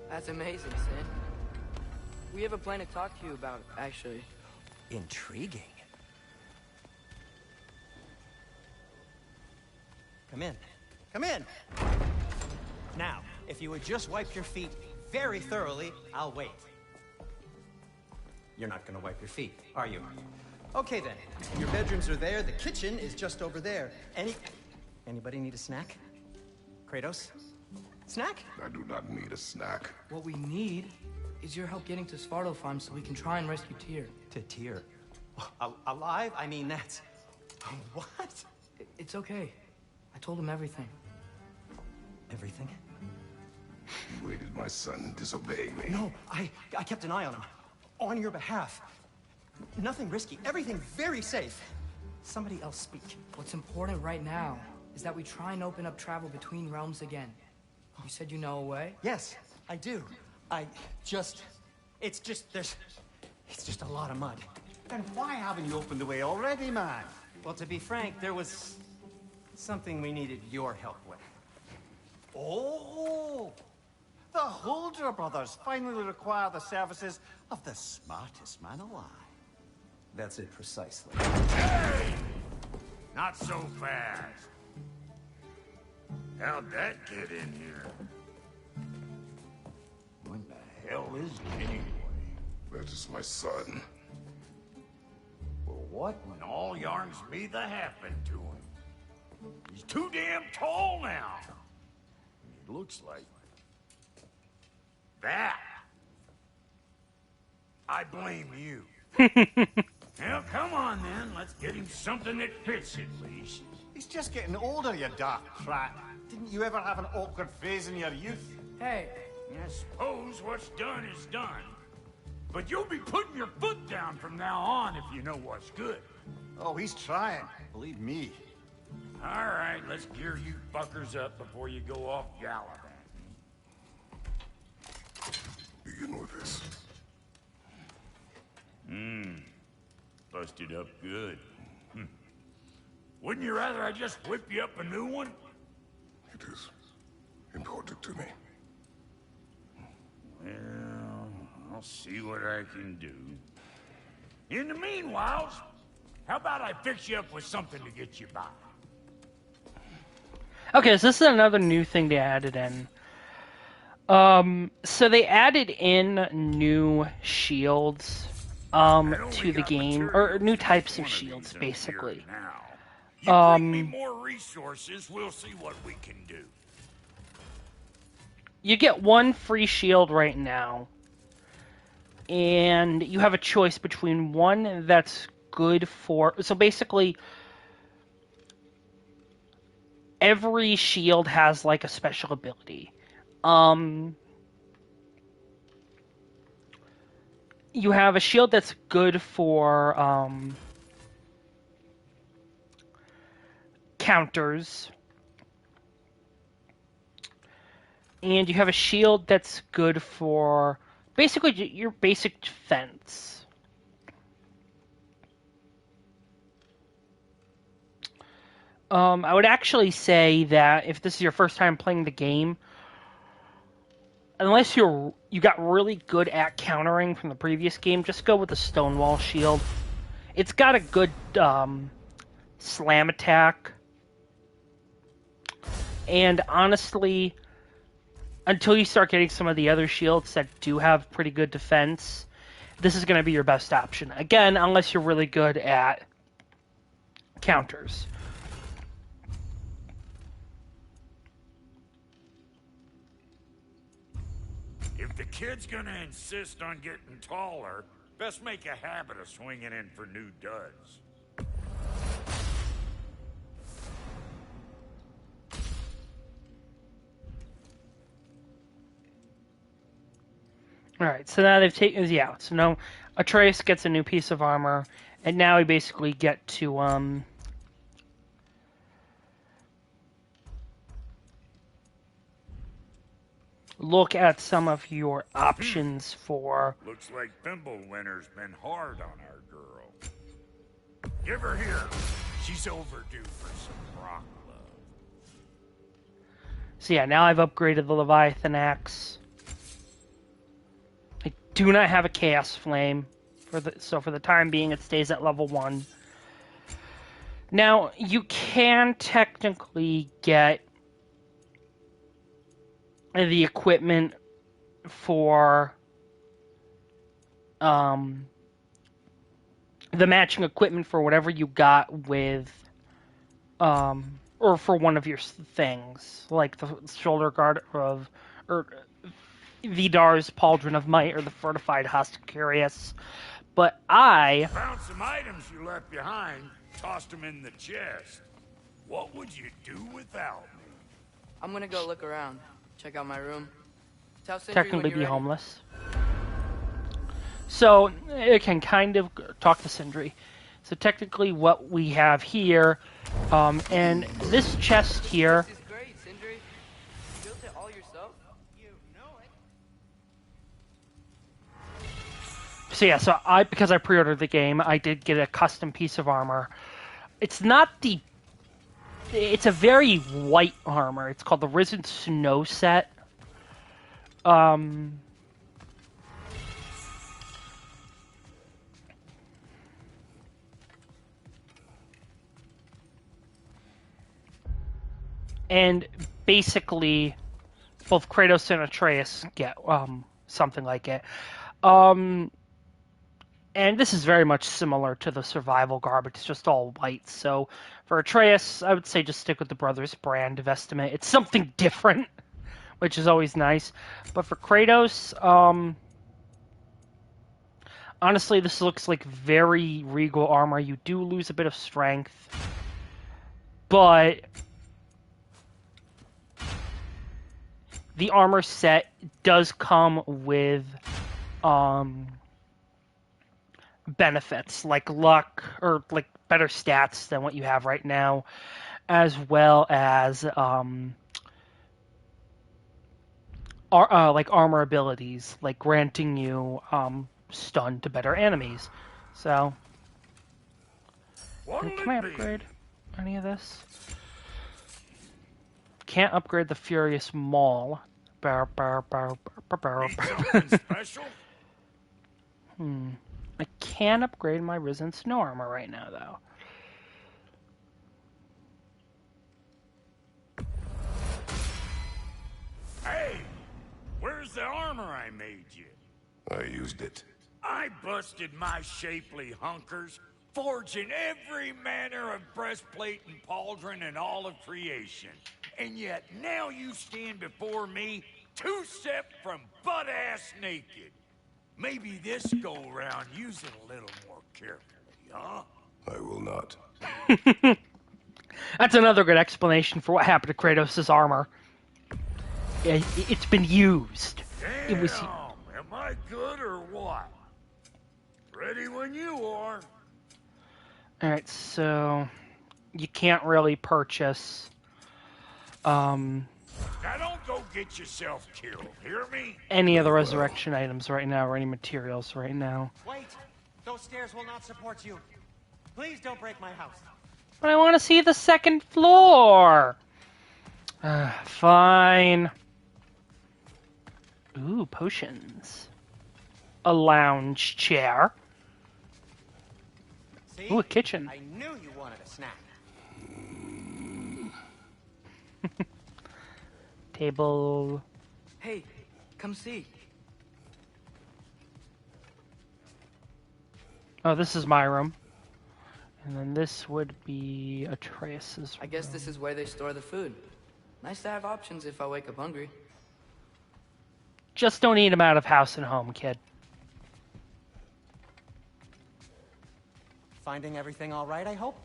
Speaker 3: That's amazing, Sin. We have a plan to talk to you about, actually.
Speaker 5: Intriguing. Come in. Come in! Now, if you would just wipe your feet very thoroughly, I'll wait. You're not gonna wipe your feet, are you? Okay then. Your bedrooms are there, the kitchen is just over there. Anybody need a snack? Kratos? Snack?
Speaker 2: I do not need a snack.
Speaker 3: What we need is your help getting to Svartalfheim so we can try and rescue Tyr.
Speaker 5: To Tyr. Alive? I mean, that's... What?
Speaker 3: It's okay. I told him everything.
Speaker 5: Everything?
Speaker 2: You aided my son and disobeyed me.
Speaker 5: No, I kept an eye on him. On your behalf. Nothing risky. Everything very safe. Somebody else speak.
Speaker 3: What's important right now is that we try and open up travel between realms again. You said you know a way?
Speaker 5: Yes, I do. It's just a lot of mud.
Speaker 4: Then why haven't you opened the way already, man?
Speaker 5: Well, to be frank, there was something we needed your help with.
Speaker 4: Oh! The Holder brothers finally require the services of the smartest man alive.
Speaker 5: That's it precisely.
Speaker 4: Not so fast.
Speaker 6: How'd that get in here? What the hell is it anyway?
Speaker 2: That is my son.
Speaker 6: Well, what in all yarns me the happened to him? He's too damn tall now. It looks like that. I blame you. Well, come on then. Let's get him something that fits at least.
Speaker 4: He's just getting older, you dark prat. Didn't you ever have an awkward phase in your youth?
Speaker 3: Hey,
Speaker 6: I suppose what's done is done. But you'll be putting your foot down from now on if you know what's good.
Speaker 4: Oh, he's trying. Believe me.
Speaker 6: All right, let's gear you fuckers up before you go off gallivanting.
Speaker 2: Begin with this.
Speaker 6: Busted up good. Wouldn't you rather I just whip you up a new one?
Speaker 2: It is important to me.
Speaker 6: Well, I'll see what I can do. In the meanwhile, how about I fix you up with something to get you by?
Speaker 1: Okay, so this is another new thing they added in. So they added in new shields to the game, or new types of shields, basically.
Speaker 6: You bring me more resources, we'll see what we can do.
Speaker 1: You get one free shield right now, and you have a choice between one that's good for... So basically, every shield has, like, a special ability. You have a shield that's good for counters, and you have a shield that's good for basically your basic defense. I would actually say that if this is your first time playing the game, unless you got really good at countering from the previous game, just go with the Stonewall shield. It's got a good slam attack. And honestly, until you start getting some of the other shields that do have pretty good defense, this is going to be your best option. Again, unless you're really good at counters.
Speaker 6: If the kid's gonna insist on getting taller, best make a habit of swinging in for new duds.
Speaker 1: Alright, so now they've taken the out. So now Atreus gets a new piece of armor, and now we basically get to look at some of your options for...
Speaker 6: Looks like Thimblewinter's been hard on our girl. Give her here. She's overdue for some rock love.
Speaker 1: So yeah, now I've upgraded the Leviathan Axe. I do not have a Chaos Flame, so for the time being it stays at level 1. Now, you can technically get the equipment for the matching equipment for whatever you got with or for one of your things, like the shoulder guard of or Vidar's Pauldron of Might or the fortified Husk Curious. But I
Speaker 6: found some items you left behind, tossed them in the chest. What would you do without me?
Speaker 3: I'm gonna go look around. Check out my room. Tell Sindri
Speaker 1: technically
Speaker 3: when you're
Speaker 1: be
Speaker 3: ready.
Speaker 1: homeless. So it can kind of talk to Sindri. So technically what we have here, and this chest here,
Speaker 3: This is great, Sindri. You built it all yourself? You know it.
Speaker 1: so yeah, because I pre-ordered the game, I did get a custom piece of armor. It's a very white armor. It's called the Risen Snow Set. And basically both Kratos and Atreus get something like it. And this is very much similar to the survival garb. It's just all white. So for Atreus, I would say just stick with the Brothers brand of Estimate. It's something different, which is always nice. But for Kratos, honestly, this looks like very regal armor. You do lose a bit of strength, but the armor set does come with benefits like luck or like better stats than what you have right now, as well as like armor abilities, like granting you stun to better enemies. So, can I upgrade any of this? Can't upgrade the Furious Maul.
Speaker 6: Need something special?
Speaker 1: I can upgrade my Risen Snow Armor right now, though.
Speaker 6: Hey, where's the armor I made you?
Speaker 2: I used it.
Speaker 6: I busted my shapely hunkers, forging every manner of breastplate and pauldron in all of creation. And yet now you stand before me, two-step from butt-ass naked. Maybe this go-round use it a little more carefully, huh?
Speaker 2: I will not.
Speaker 1: That's another good explanation for what happened to Kratos' armor. It's been used.
Speaker 6: Damn, am I good or what? Ready when you are.
Speaker 1: Alright, so you can't really purchase
Speaker 6: Now don't go get yourself killed, hear me?
Speaker 1: any of the resurrection items right now, or any materials right now.
Speaker 5: Wait! Those stairs will not support you. Please don't break my house.
Speaker 1: But I want to see the second floor! Fine. Ooh, potions. A lounge chair.
Speaker 5: See?
Speaker 1: Ooh, a kitchen.
Speaker 5: I knew you wanted a snack.
Speaker 1: Table.
Speaker 3: Hey, come see.
Speaker 1: Oh, this is my room. And then this would be Atreus's
Speaker 3: I guess
Speaker 1: room.
Speaker 3: this is where they store the food. Nice to have options if I wake up hungry.
Speaker 1: Just don't eat them out of house and home, kid.
Speaker 5: Finding everything all right, I hope?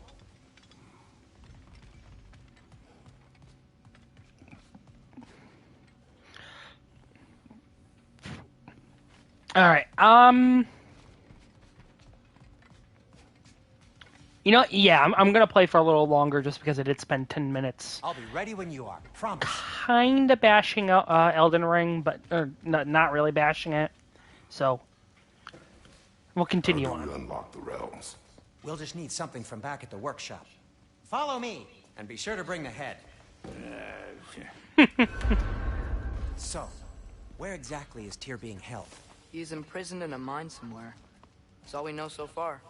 Speaker 1: Alright, you know, yeah, I'm gonna play for a little longer just because I did spend 10 minutes
Speaker 5: I'll be ready when you are. Promise.
Speaker 1: kinda bashing out Elden Ring, but not really bashing it. So, we'll continue
Speaker 2: How do we
Speaker 1: on.
Speaker 2: unlock the realms?
Speaker 5: We'll just need something from back at the workshop. Follow me, and be sure to bring the head. So, where exactly is Tyr being held?
Speaker 3: He's imprisoned in a mine somewhere. That's all we know so far.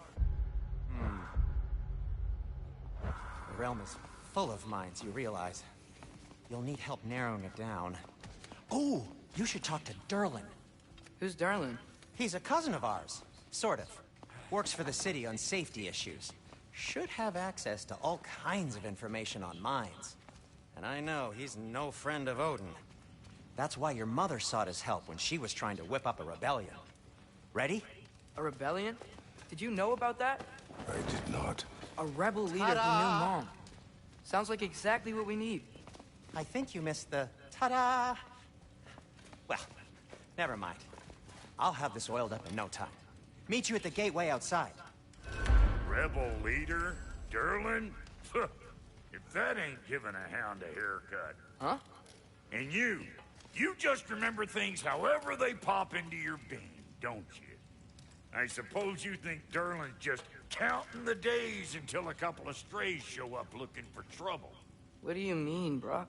Speaker 5: The realm is full of mines, you realize. You'll need help narrowing it down. Oh, you should talk to Durlin.
Speaker 3: Who's Darlin?
Speaker 5: He's a cousin of ours. Sort of. Works for the city on safety issues. Should have access to all kinds of information on mines. And I know he's no friend of Odin. That's why your mother sought his help when she was trying to whip up a rebellion. Ready?
Speaker 3: A rebellion? Did you know about that?
Speaker 2: I did not.
Speaker 3: A rebel leader who knew Mom. Sounds like exactly what we need.
Speaker 5: I think you missed the ta-da. Well, never mind. I'll have this oiled up in no time. Meet you at the gateway outside.
Speaker 6: Rebel leader? Durlin? If that ain't giving a hound a haircut.
Speaker 3: Huh?
Speaker 6: And you just remember things however they pop into your bean, don't you? I suppose you think Durlin's just counting the days until a couple of strays show up looking for trouble.
Speaker 3: What do you mean, Brock?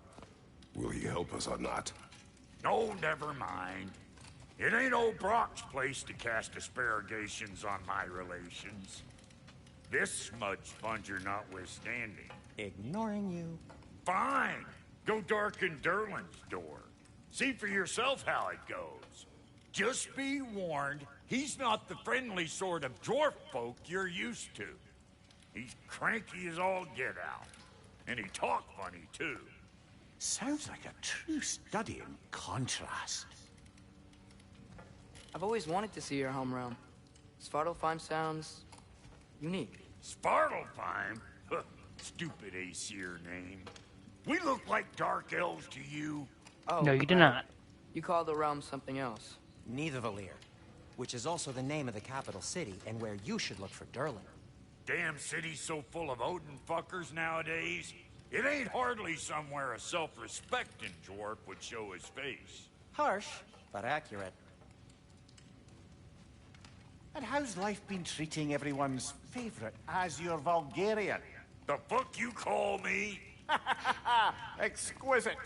Speaker 2: Will he help us or not?
Speaker 6: No, never mind. It ain't old Brock's place to cast aspersions on my relations. This smudge sponger notwithstanding.
Speaker 5: Ignoring you.
Speaker 6: Fine. Go darken Derlin's door. See for yourself how it goes. Just be warned, he's not the friendly sort of dwarf folk you're used to. He's cranky as all get out. And he talk funny, too.
Speaker 4: Sounds like a true study in contrast.
Speaker 3: I've always wanted to see your home realm. Svartalfheim sounds unique.
Speaker 6: Svartalfheim? Huh, stupid Aesir name. We look like dark elves to you.
Speaker 3: Oh,
Speaker 1: No, you do not.
Speaker 3: You call the realm something else.
Speaker 5: Nidavellir, which is also the name of the capital city and where you should look for Derlin.
Speaker 6: Damn city's so full of Odin fuckers nowadays. It ain't hardly somewhere a self-respecting dwarf would show his face.
Speaker 5: Harsh, but accurate.
Speaker 4: And how's life been treating everyone's favorite Azure Vulgarian?
Speaker 6: The fuck you call me?
Speaker 4: Exquisite.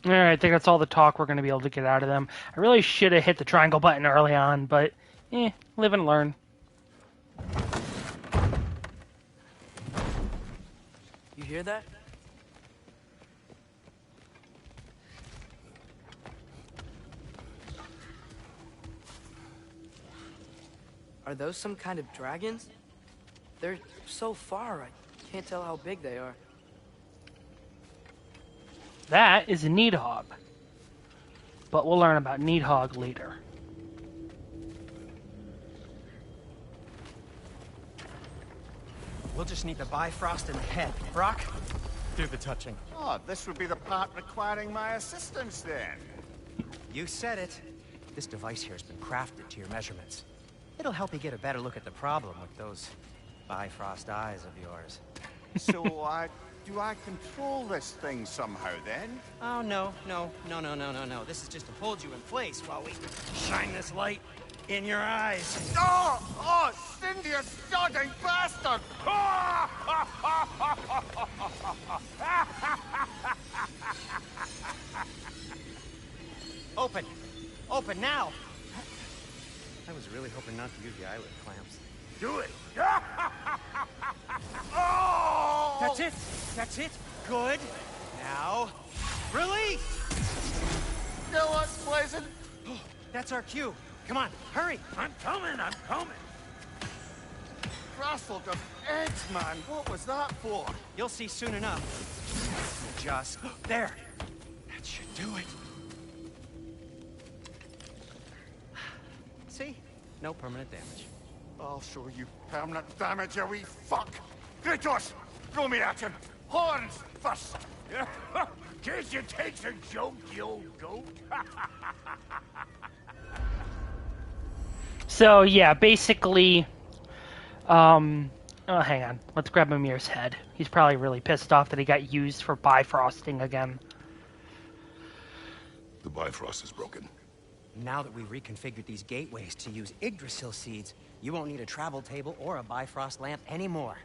Speaker 1: Alright, I think that's all the talk we're going to be able to get out of them. I really should have hit the triangle button early on, but live and learn.
Speaker 3: You hear that? Are those some kind of dragons? They're so far, I can't tell how big they are.
Speaker 1: That is a Needhog. But we'll learn about Needhog later.
Speaker 5: We'll just need the Bifrost in the head. Brock, do the touching.
Speaker 4: Oh, this would be the part requiring my assistance then.
Speaker 5: You said it. This device here has been crafted to your measurements. It'll help you get a better look at the problem with those Bifrost eyes of yours.
Speaker 4: So, do I control this thing somehow then?
Speaker 5: Oh, no. This is just to hold you in place while we shine this light in your eyes.
Speaker 4: Oh, Cindy, you sodding bastard!
Speaker 5: Open! Open now! I was really hoping not to use the eyelid clamps.
Speaker 6: Do it.
Speaker 4: Oh!
Speaker 5: That's it! That's it! Good! Now, release!
Speaker 4: Still unpleasant.
Speaker 5: That's our cue. Come on, hurry!
Speaker 6: I'm coming.
Speaker 4: Rustled of eggs, man. What was that for?
Speaker 5: You'll see soon enough. Just there. That should do it. See? No permanent damage.
Speaker 4: I'll show you permanent damage, you wee fuck. Kratos, throw me at him. Horns first.
Speaker 6: Can't you take a joke, you old goat?
Speaker 1: So, yeah, basically... hang on. Let's grab Mimir's head. He's probably really pissed off that he got used for Bifrosting again.
Speaker 2: The Bifrost is broken.
Speaker 5: Now that we've reconfigured these gateways to use Yggdrasil seeds, you won't need a travel table or a Bifrost lamp anymore.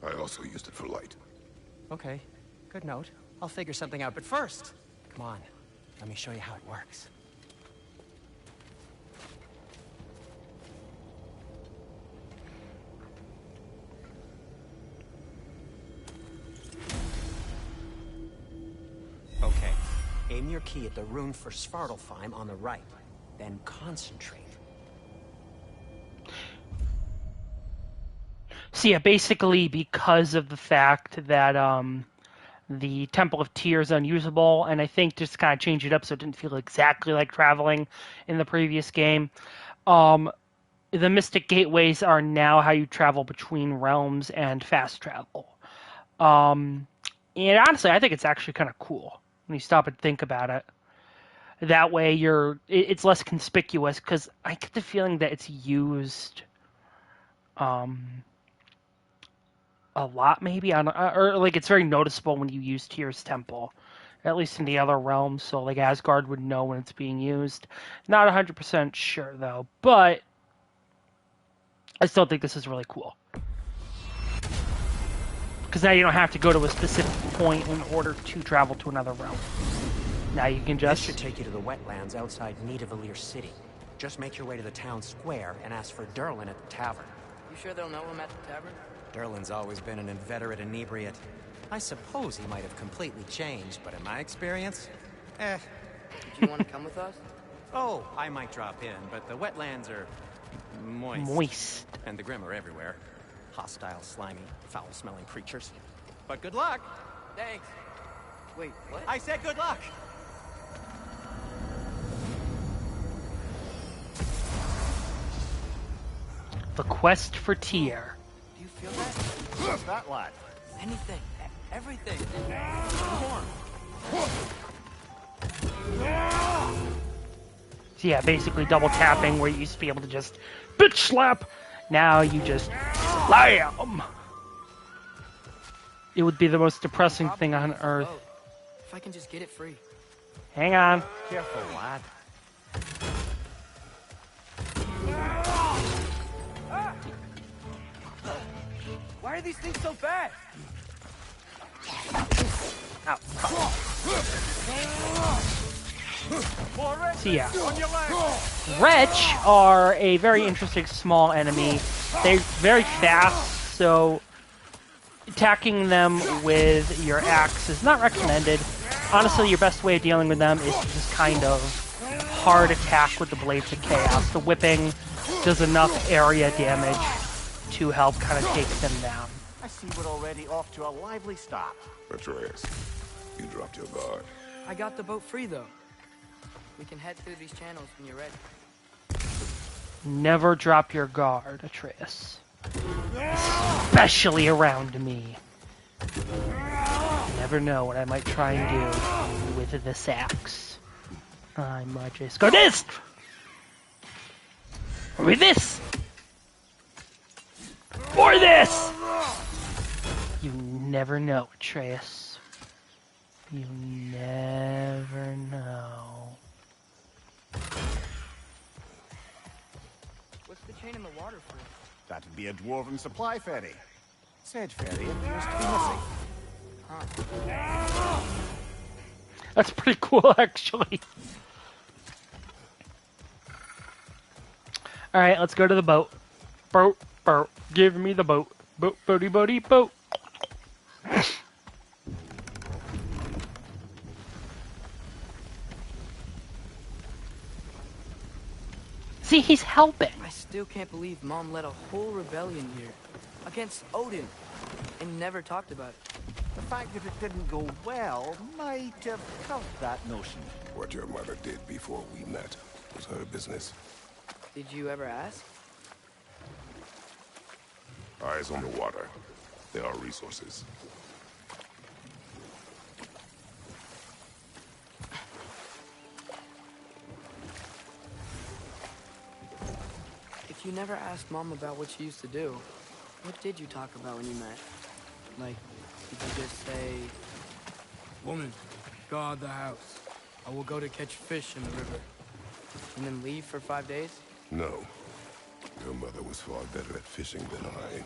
Speaker 2: I also used it for light.
Speaker 5: Okay, good note. I'll figure something out, but first, come on, let me show you how it works. Okay, aim your key at the rune for Svartalfheim on the right, then concentrate.
Speaker 1: So yeah, basically because of the fact that the Temple of Tyr is unusable, and I think just kind of change it up so it didn't feel exactly like traveling in the previous game. The Mystic Gateways are now how you travel between realms and fast travel. And honestly, I think it's actually kind of cool when you stop and think about it. That way it's less conspicuous, because I get the feeling that it's used a lot, maybe, or like it's very noticeable when you use Tyr's Temple, at least in the other realms. So like Asgard would know when it's being used. Not 100% sure though, but I still think this is really cool, because now you don't have to go to a specific point in order to travel to another realm. Now you can just...
Speaker 5: This should take you to the wetlands outside Nidavellir City. Just make your way to the town square and ask for Derlin at the tavern.
Speaker 3: You sure they'll know him at the tavern?
Speaker 5: Derlin's always been an inveterate inebriate. I suppose he might have completely changed, but in my experience,
Speaker 3: Do you want to come with us?
Speaker 5: Oh, I might drop in, but the wetlands are moist.
Speaker 1: Moist.
Speaker 5: And the Grim are everywhere. Hostile, slimy, foul-smelling creatures. But good luck!
Speaker 3: Thanks. Wait, what?
Speaker 5: I said good luck!
Speaker 1: The quest for Tyr.
Speaker 3: Do you feel that?
Speaker 4: What's that, lad?
Speaker 3: Anything. Everything.
Speaker 1: So yeah, basically double tapping where you used to be able to just bitch slap. Now you just slam. It would be the most depressing thing on earth.
Speaker 3: If I can just get it free.
Speaker 1: Hang on.
Speaker 4: Careful, lad.
Speaker 3: Why are these things so fast?
Speaker 1: So yeah, Wretch are a very interesting small enemy. They're very fast, so attacking them with your axe is not recommended. Honestly, your best way of dealing with them is to just kind of hard attack with the Blades of Chaos. The whipping does enough area damage to help kind of take them down.
Speaker 4: I see we're already off to a lively start.
Speaker 2: Atreus, you dropped your guard.
Speaker 3: I got the boat free, though. We can head through these channels when you're ready.
Speaker 1: Never drop your guard, Atreus. Especially around me. You never know what I might try and do with this axe. I might just go this! Or with this! Or this! You never know, Atreus. You never know.
Speaker 3: What's the chain in the water for?
Speaker 4: That'd be a dwarven supply ferry. Said ferry appears to be missing.
Speaker 1: That's pretty cool, actually. Alright, let's go to the boat. Boat, boat. Give me the boat. Boat, boaty, boaty, boat. See, he's helping.
Speaker 3: I still can't believe Mom led a whole rebellion here. Against Odin. And never talked about it.
Speaker 4: The fact that it didn't go well might have helped that notion.
Speaker 2: What your mother did before we met was her business.
Speaker 3: Did you ever ask?
Speaker 2: Eyes on the water. There are resources.
Speaker 3: If you never asked Mom about what she used to do, what did you talk about when you met? Like, did you just say... Woman, guard the house. I will go to catch fish in the river. And then leave for 5 days?
Speaker 2: No. Your mother was far better at fishing than I.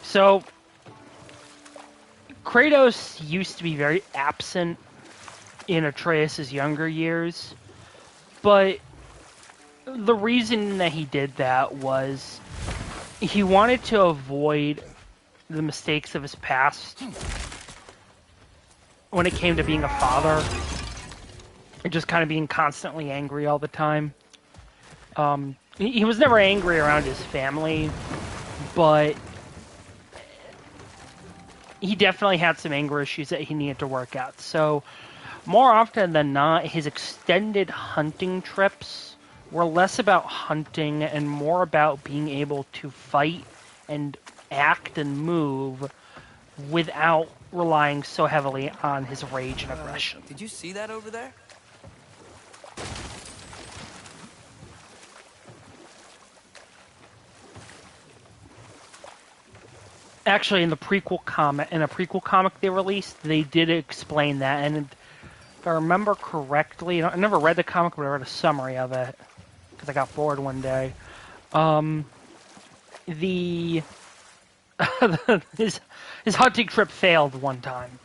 Speaker 1: So, Kratos used to be very absent in Atreus' younger years, but the reason that he did that was he wanted to avoid the mistakes of his past when it came to being a father and just kind of being constantly angry all the time. He was never angry around his family, but he definitely had some anger issues that he needed to work out. So, more often than not, his extended hunting trips were less about hunting and more about being able to fight and act and move without relying so heavily on his rage and aggression.
Speaker 3: Did you see that over there?
Speaker 1: Actually, in a prequel comic they released, they did explain that, and if I remember correctly, I never read the comic, but I read a summary of it because I got bored one day. His hunting trip failed one time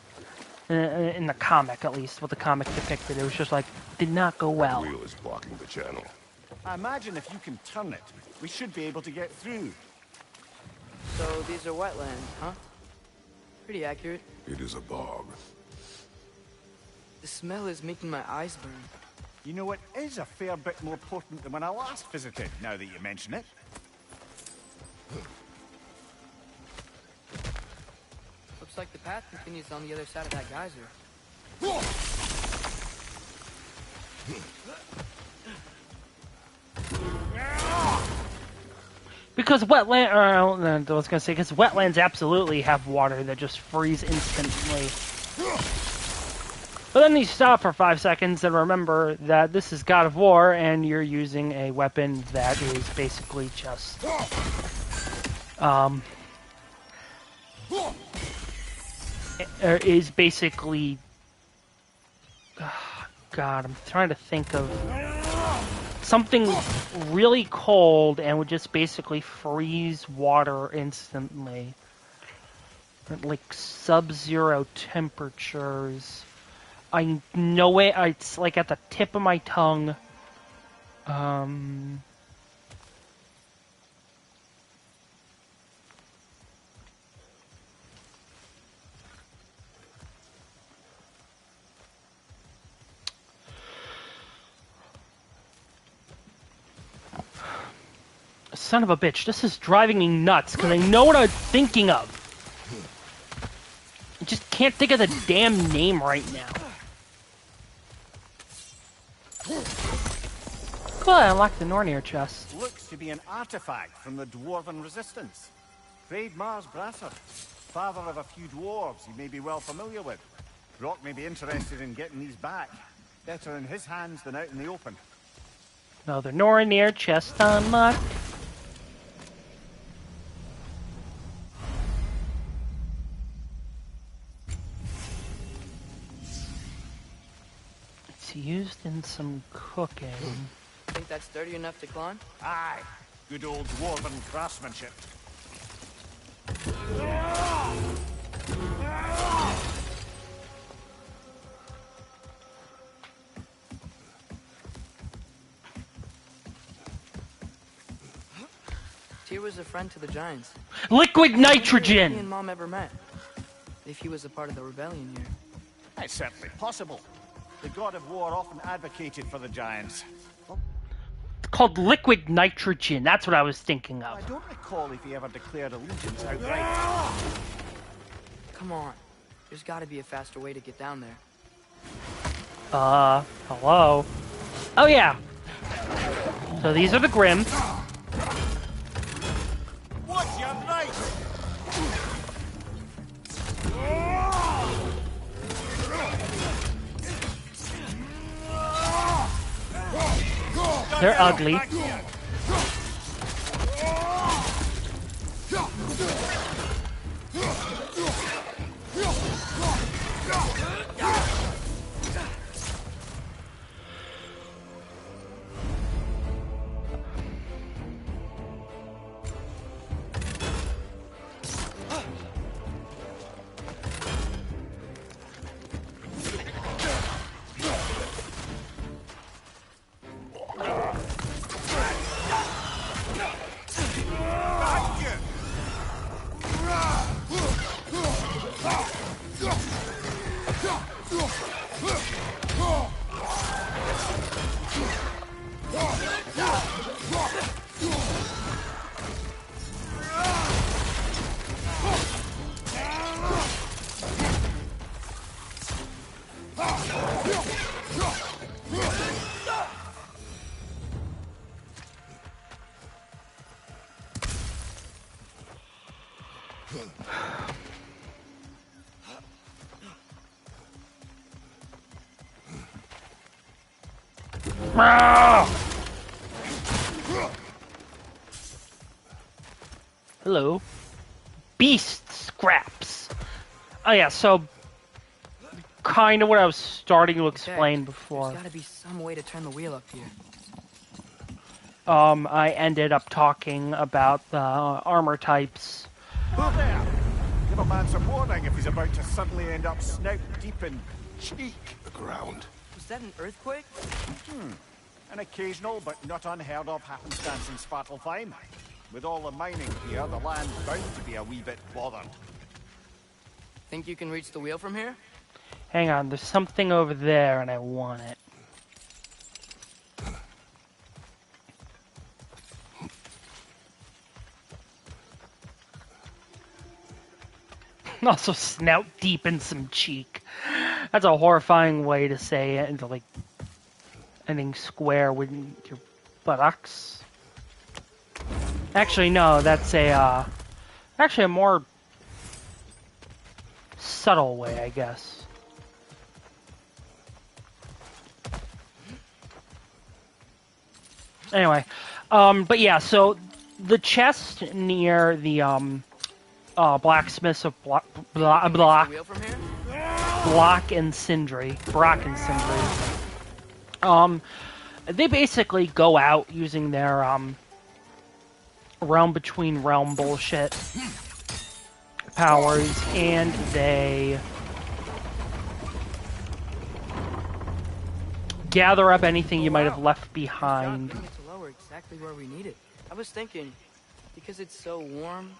Speaker 1: in the comic, at least what the comic depicted. It was just like did not go well.
Speaker 2: The wheel is blocking the channel.
Speaker 4: I imagine if you can turn it, we should be able to get through.
Speaker 3: So these are wetlands, huh? Pretty accurate.
Speaker 2: It is a bog.
Speaker 3: The smell is making my eyes burn.
Speaker 4: You know, it is a fair bit more potent than when I last visited, now that you mention it.
Speaker 3: Looks like the path continues on the other side of that geyser.
Speaker 1: Because wetland, I was gonna say, because wetlands absolutely have water that just freeze instantly. But then you stop for 5 seconds and remember that this is God of War and you're using a weapon that is basically just, is basically, God, I'm trying to think of something really cold and would just basically freeze water instantly. At like sub-zero temperatures. I know it, it's like at the tip of my tongue. Son of a bitch, this is driving me nuts because I know what I'm thinking of. I just can't think of the damn name right now. Cool, I unlocked the Nornir chest.
Speaker 4: Looks to be an artifact from the Dwarven Resistance. Trade Mars Brasser, father of a few dwarves you may be well familiar with. Brock may be interested in getting these back. Better in his hands than out in the open.
Speaker 1: Another Nornir chest unlocked. It's used in some cooking.
Speaker 3: Think that's sturdy enough to climb?
Speaker 4: Aye, good old Dwarven craftsmanship.
Speaker 3: Tyr was a friend to the Giants.
Speaker 1: Liquid
Speaker 3: He and
Speaker 1: nitrogen!
Speaker 3: Mom ever met. If he was a part of the rebellion here.
Speaker 4: It's certainly possible. The God of War often advocated for the Giants.
Speaker 1: It's called liquid nitrogen. That's what I was thinking
Speaker 4: I
Speaker 1: of.
Speaker 4: don't recall if he ever declared allegiance outright.
Speaker 3: Come on. There's gotta be a faster way to get down there.
Speaker 1: Hello? Oh yeah. So these are the Grimm.
Speaker 4: What's your right?
Speaker 1: They're ugly. Hello. Beast scraps. Oh yeah, so kind of what I was starting to explain before.
Speaker 3: There's gotta be some way to turn the wheel up here.
Speaker 1: I ended up talking about the armor types.
Speaker 4: Who there? Give a man some warning if he's about to suddenly end up snout deep in cheek.
Speaker 2: The ground.
Speaker 3: Was that an earthquake?
Speaker 4: An occasional but not unheard of happenstance in Svartalfheim. With all the mining here, the land's bound to be a wee bit bothered.
Speaker 3: Think you can reach the wheel from here?
Speaker 1: Hang on, there's something over there and I want it. Also snout deep in some cheek. That's a horrifying way to say it, into like ending square with your buttocks. Actually, no, that's actually a more subtle way, I guess. Anyway, but yeah, so the chest near the blacksmiths of Block and Sindri, Brock and Sindri. They basically go out using their realm between realm bullshit powers, and they gather up anything you might have left behind.
Speaker 3: To lower exactly where we need it. I was thinking, because it's so warm,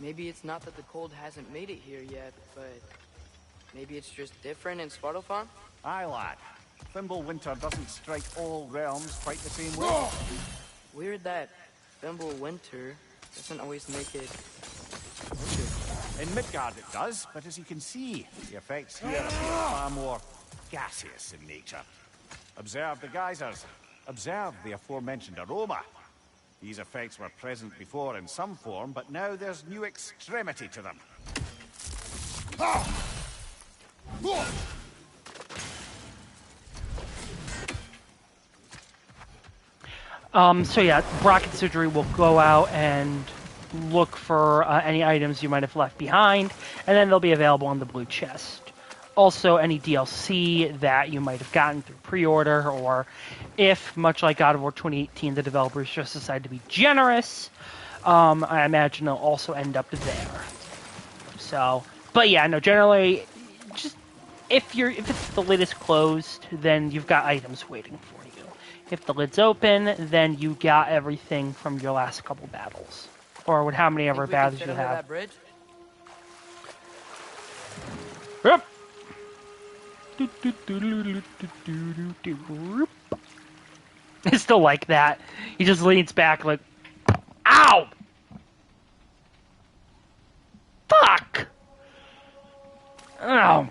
Speaker 3: maybe it's not that the cold hasn't made it here yet, but maybe it's just different in Svartalfheim?
Speaker 4: Aye, lad. Winter doesn't strike all realms quite the same way.
Speaker 3: Weird that Winter doesn't always make it.
Speaker 4: In Midgard it does, but as you can see, the effects here appear far more gaseous in nature. Observe the geysers. Observe the aforementioned aroma. These effects were present before in some form, but now there's new extremity to them.
Speaker 1: So yeah, Brock and Sindri will go out and look for any items you might have left behind, and then they'll be available on the blue chest. Also, any DLC that you might have gotten through pre-order, or if, much like God of War 2018, the developers just decide to be generous, I imagine they'll also end up there. So, but yeah, no, generally, just if the lid is closed, then you've got items waiting for you. If the lid's open, then you got everything from your last couple battles, or with how many ever battles you have.
Speaker 3: That bridge?
Speaker 1: Yep. It's still like that. He just leans back like, ow! Fuck! Oh.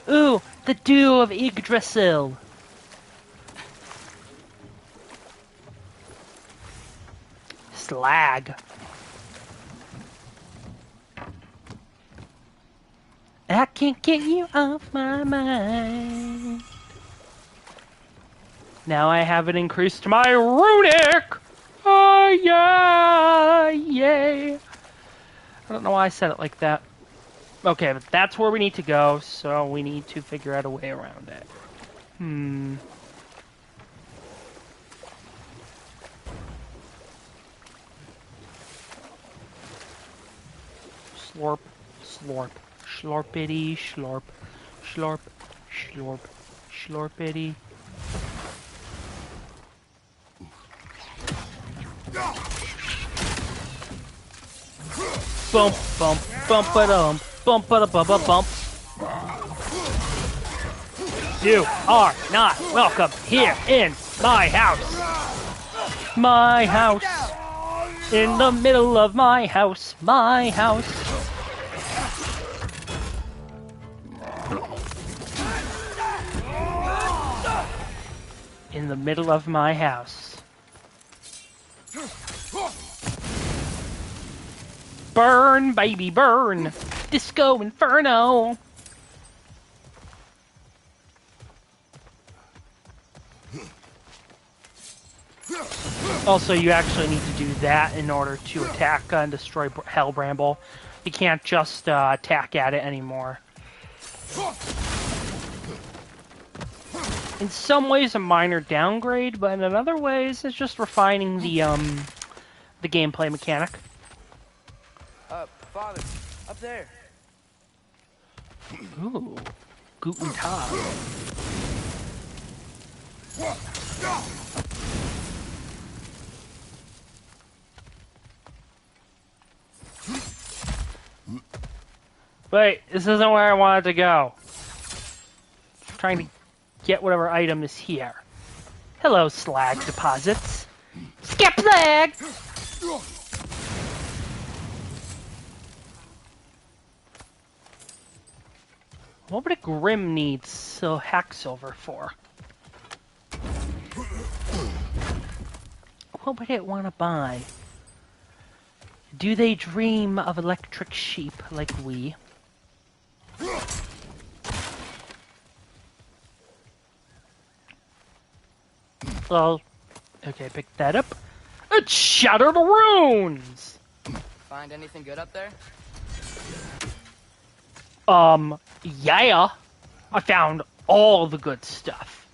Speaker 1: Ooh, the dew of Yggdrasil. Slag. I can't get you off my mind. Now I haven't increased my runic. Oh yeah, yay! I don't know why I said it like that. Okay, but that's where we need to go, so we need to figure out a way around it. Slorp, slorp, slorpity, slorp, slorp, slorp, slorpity. Bump, bump, bump-a-dum, bump-a-da-bump-a-bump. You are not welcome here in my house. My house. In the middle of my house. My house. In the middle of my house. Burn, baby, burn! Disco Inferno! Also, you actually need to do that in order to attack and destroy Hellbramble. You can't just attack at it anymore. In some ways, a minor downgrade, but in other ways, it's just refining the gameplay mechanic.
Speaker 3: Father, up there.
Speaker 1: Ooh, Guten Tag. Wait, this isn't where I wanted to go. Trying to get whatever item is here. Hello, slag deposits. Skip slag! What would a Grim need hack silver for? What would it want to buy? Do they dream of electric sheep like we? Well, okay, pick that up. It's Shattered Runes!
Speaker 3: Find anything good up there?
Speaker 1: Yeah. I found all the good stuff.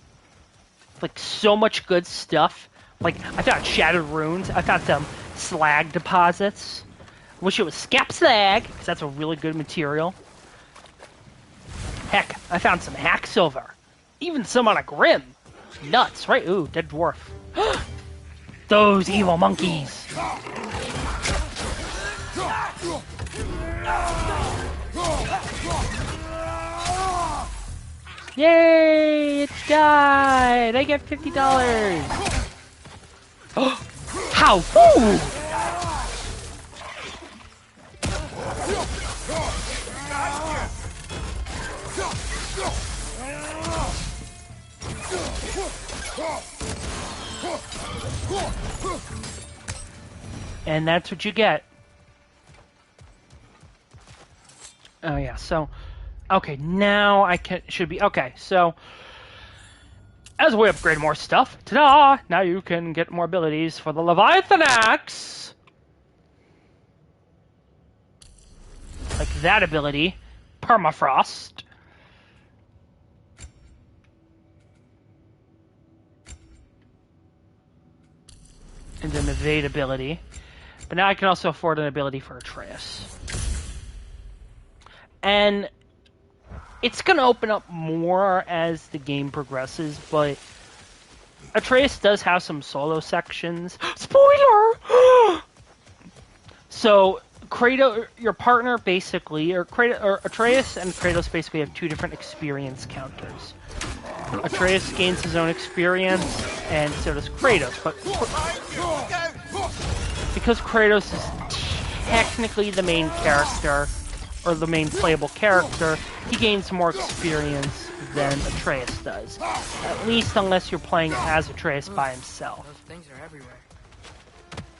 Speaker 1: Like, so much good stuff. Like, I found Shattered Runes. I found some slag deposits. Wish it was scap slag, because that's a really good material. Heck, I found some hack silver. Even some on a Grim. Nuts, right? Ooh, dead dwarf. Those evil monkeys. Yay! It died! I get $50! How? Ooh! And that's what you get. Oh yeah, so okay, now I should be okay, so as we upgrade more stuff, ta-da! Now you can get more abilities for the Leviathan Axe. Like that ability, Permafrost. And an evade ability. But now I can also afford an ability for Atreus. And it's going to open up more as the game progresses, but Atreus does have some solo sections. Spoiler! So, Kratos, your partner basically, or Atreus and Kratos basically have two different experience counters. Atreus gains his own experience, and so does Kratos. But because Kratos is technically the main character, or the main playable character, he gains more experience than Atreus does. At least unless you're playing as Atreus by himself.
Speaker 3: Those things are everywhere.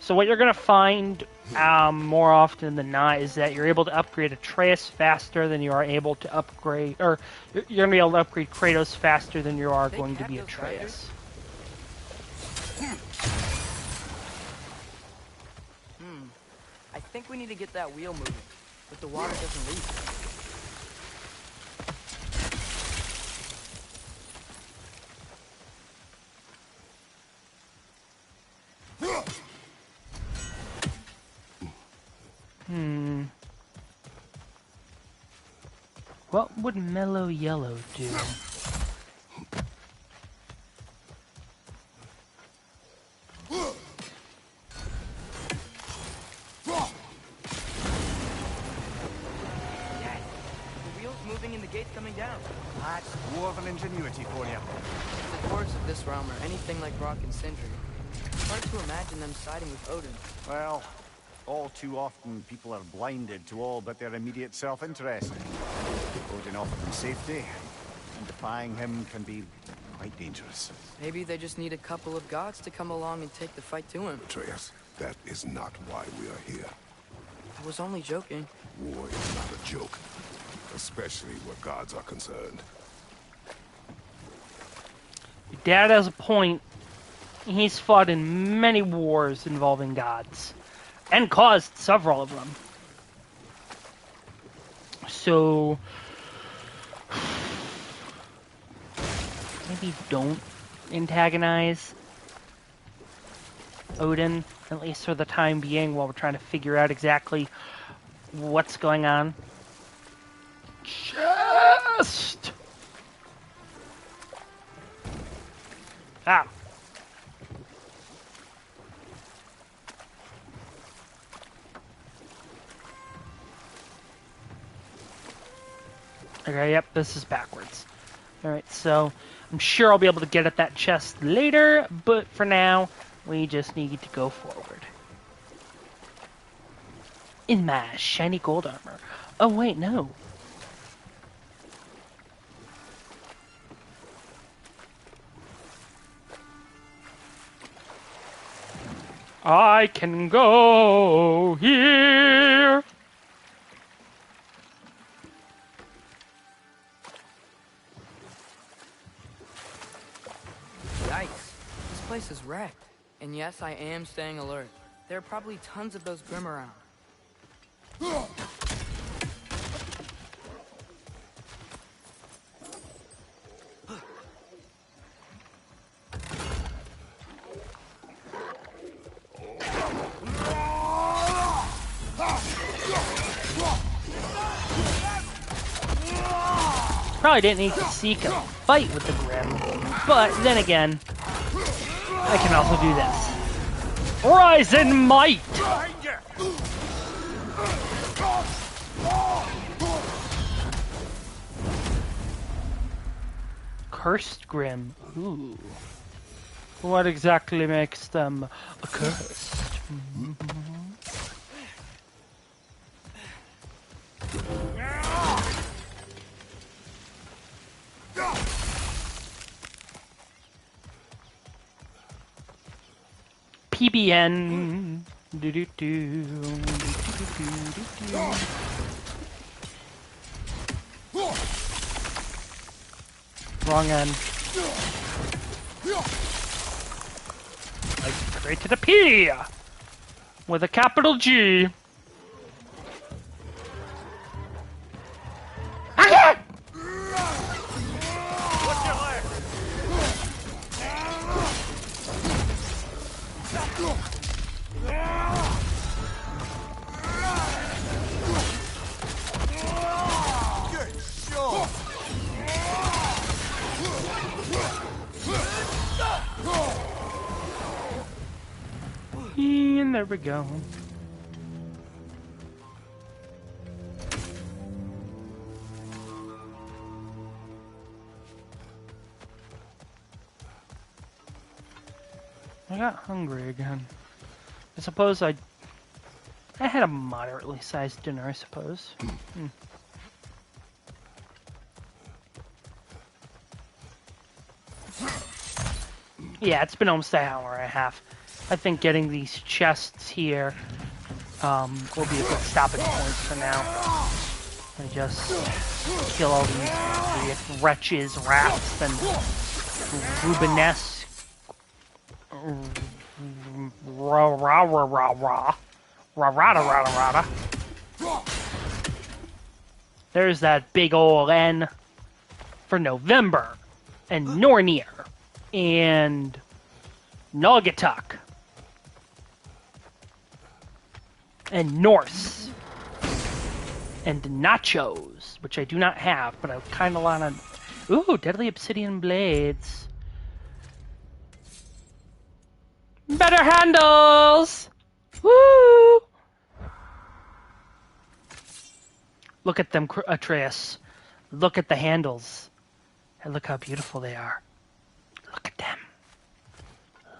Speaker 1: So what you're going to find more often than not is that you're able to upgrade Atreus faster than you are able to upgrade, or you're going to be able to upgrade Kratos faster than you are going to be Atreus.
Speaker 3: I think we need to get that wheel moving, but the water doesn't leak.
Speaker 1: What would mellow yellow do?
Speaker 4: That's dwarven ingenuity for you.
Speaker 3: If the dwarves of this realm are anything like Rock and Sindri, it's hard to imagine them siding with Odin.
Speaker 4: Well, all too often people are blinded to all but their immediate self-interest. Odin offers them safety, and defying him can be quite dangerous.
Speaker 3: Maybe they just need a couple of gods to come along and take the fight to him.
Speaker 2: Atreus, that is not why we are here.
Speaker 3: I was only joking.
Speaker 2: War is not a joke, especially where gods are concerned.
Speaker 1: Your dad has a point. He's fought in many wars involving gods, and caused several of them. So, maybe don't antagonize Odin, at least for the time being, while we're trying to figure out exactly what's going on. Chest! Ah. Okay, yep, this is backwards. Alright, so I'm sure I'll be able to get at that chest later, but for now, we just need to go forward. In my shiny gold armor. Oh, wait, no. I can go here.
Speaker 3: Yikes. This place is wrecked. And yes, I am staying alert. There are probably tons of those Grim around.
Speaker 1: Probably didn't need to seek a fight with the Grim, but then again, I can also do this. Rise in might! Cursed Grim. Ooh. What exactly makes them accursed? PBN. Do do do. Wrong end. I created a P with a capital G. And there we go. I got hungry again. I suppose I had a moderately sized dinner, I suppose. Yeah, it's been almost an hour and a half. I think getting these chests here will be a good stopping point for now. I just kill all these wretches, rats, and Rubenesque. There's that big ol' N for November, and Nornir, and Naugatuck, and Norse, and Nachos, which I do not have, but I kind of want to... Ooh, Deadly Obsidian Blades. Better handles! Woo! Look at them, Atreus. Look at the handles. And look how beautiful they are. Look at them.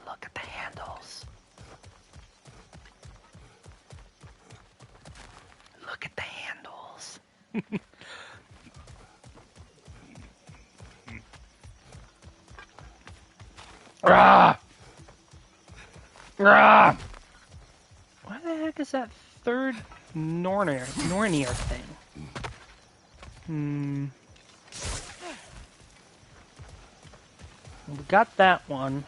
Speaker 1: Look at the handles. Look at the handles. Rah! Rah! What the heck is that third Nornir thing? We got that one.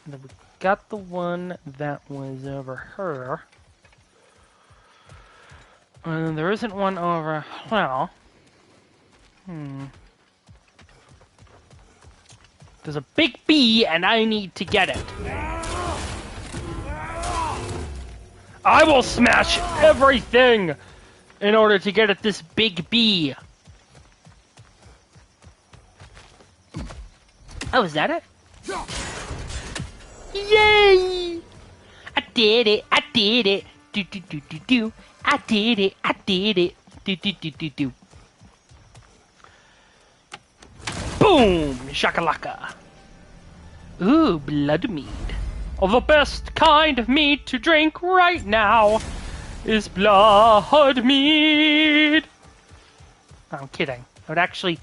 Speaker 1: And then we got the one that was over here. And there isn't one over... Well... There's a big bee, and I need to get it. I will smash everything in order to get at this big bee. Oh, is that it? Yay! I did it! I did it! Do do do do do. I did it! I did it! Do do do do do. Boom! Shakalaka. Ooh, blood mead. Oh, the best kind of mead to drink right now is blood mead. I'm kidding. But actually,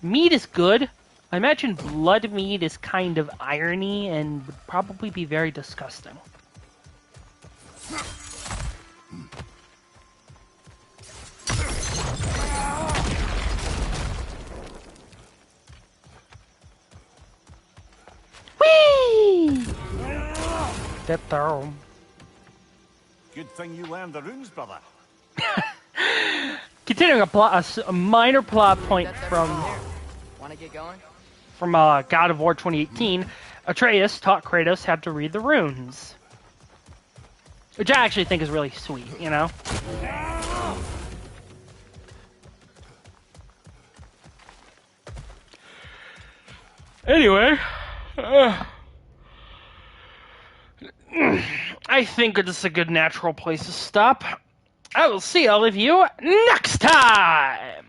Speaker 1: mead is good. I imagine blood mead is kind of irony and would probably be very disgusting. Whee! Get down.
Speaker 4: Good thing you learned the runes, brother.
Speaker 1: Continuing a minor plot point
Speaker 3: That's
Speaker 1: from
Speaker 3: everything there. Wanna get going?
Speaker 1: God of War 2018, Atreus taught Kratos how to read the runes. Which I actually think is really sweet, you know? Anyway, I think this is a good natural place to stop. I will see all of you next time!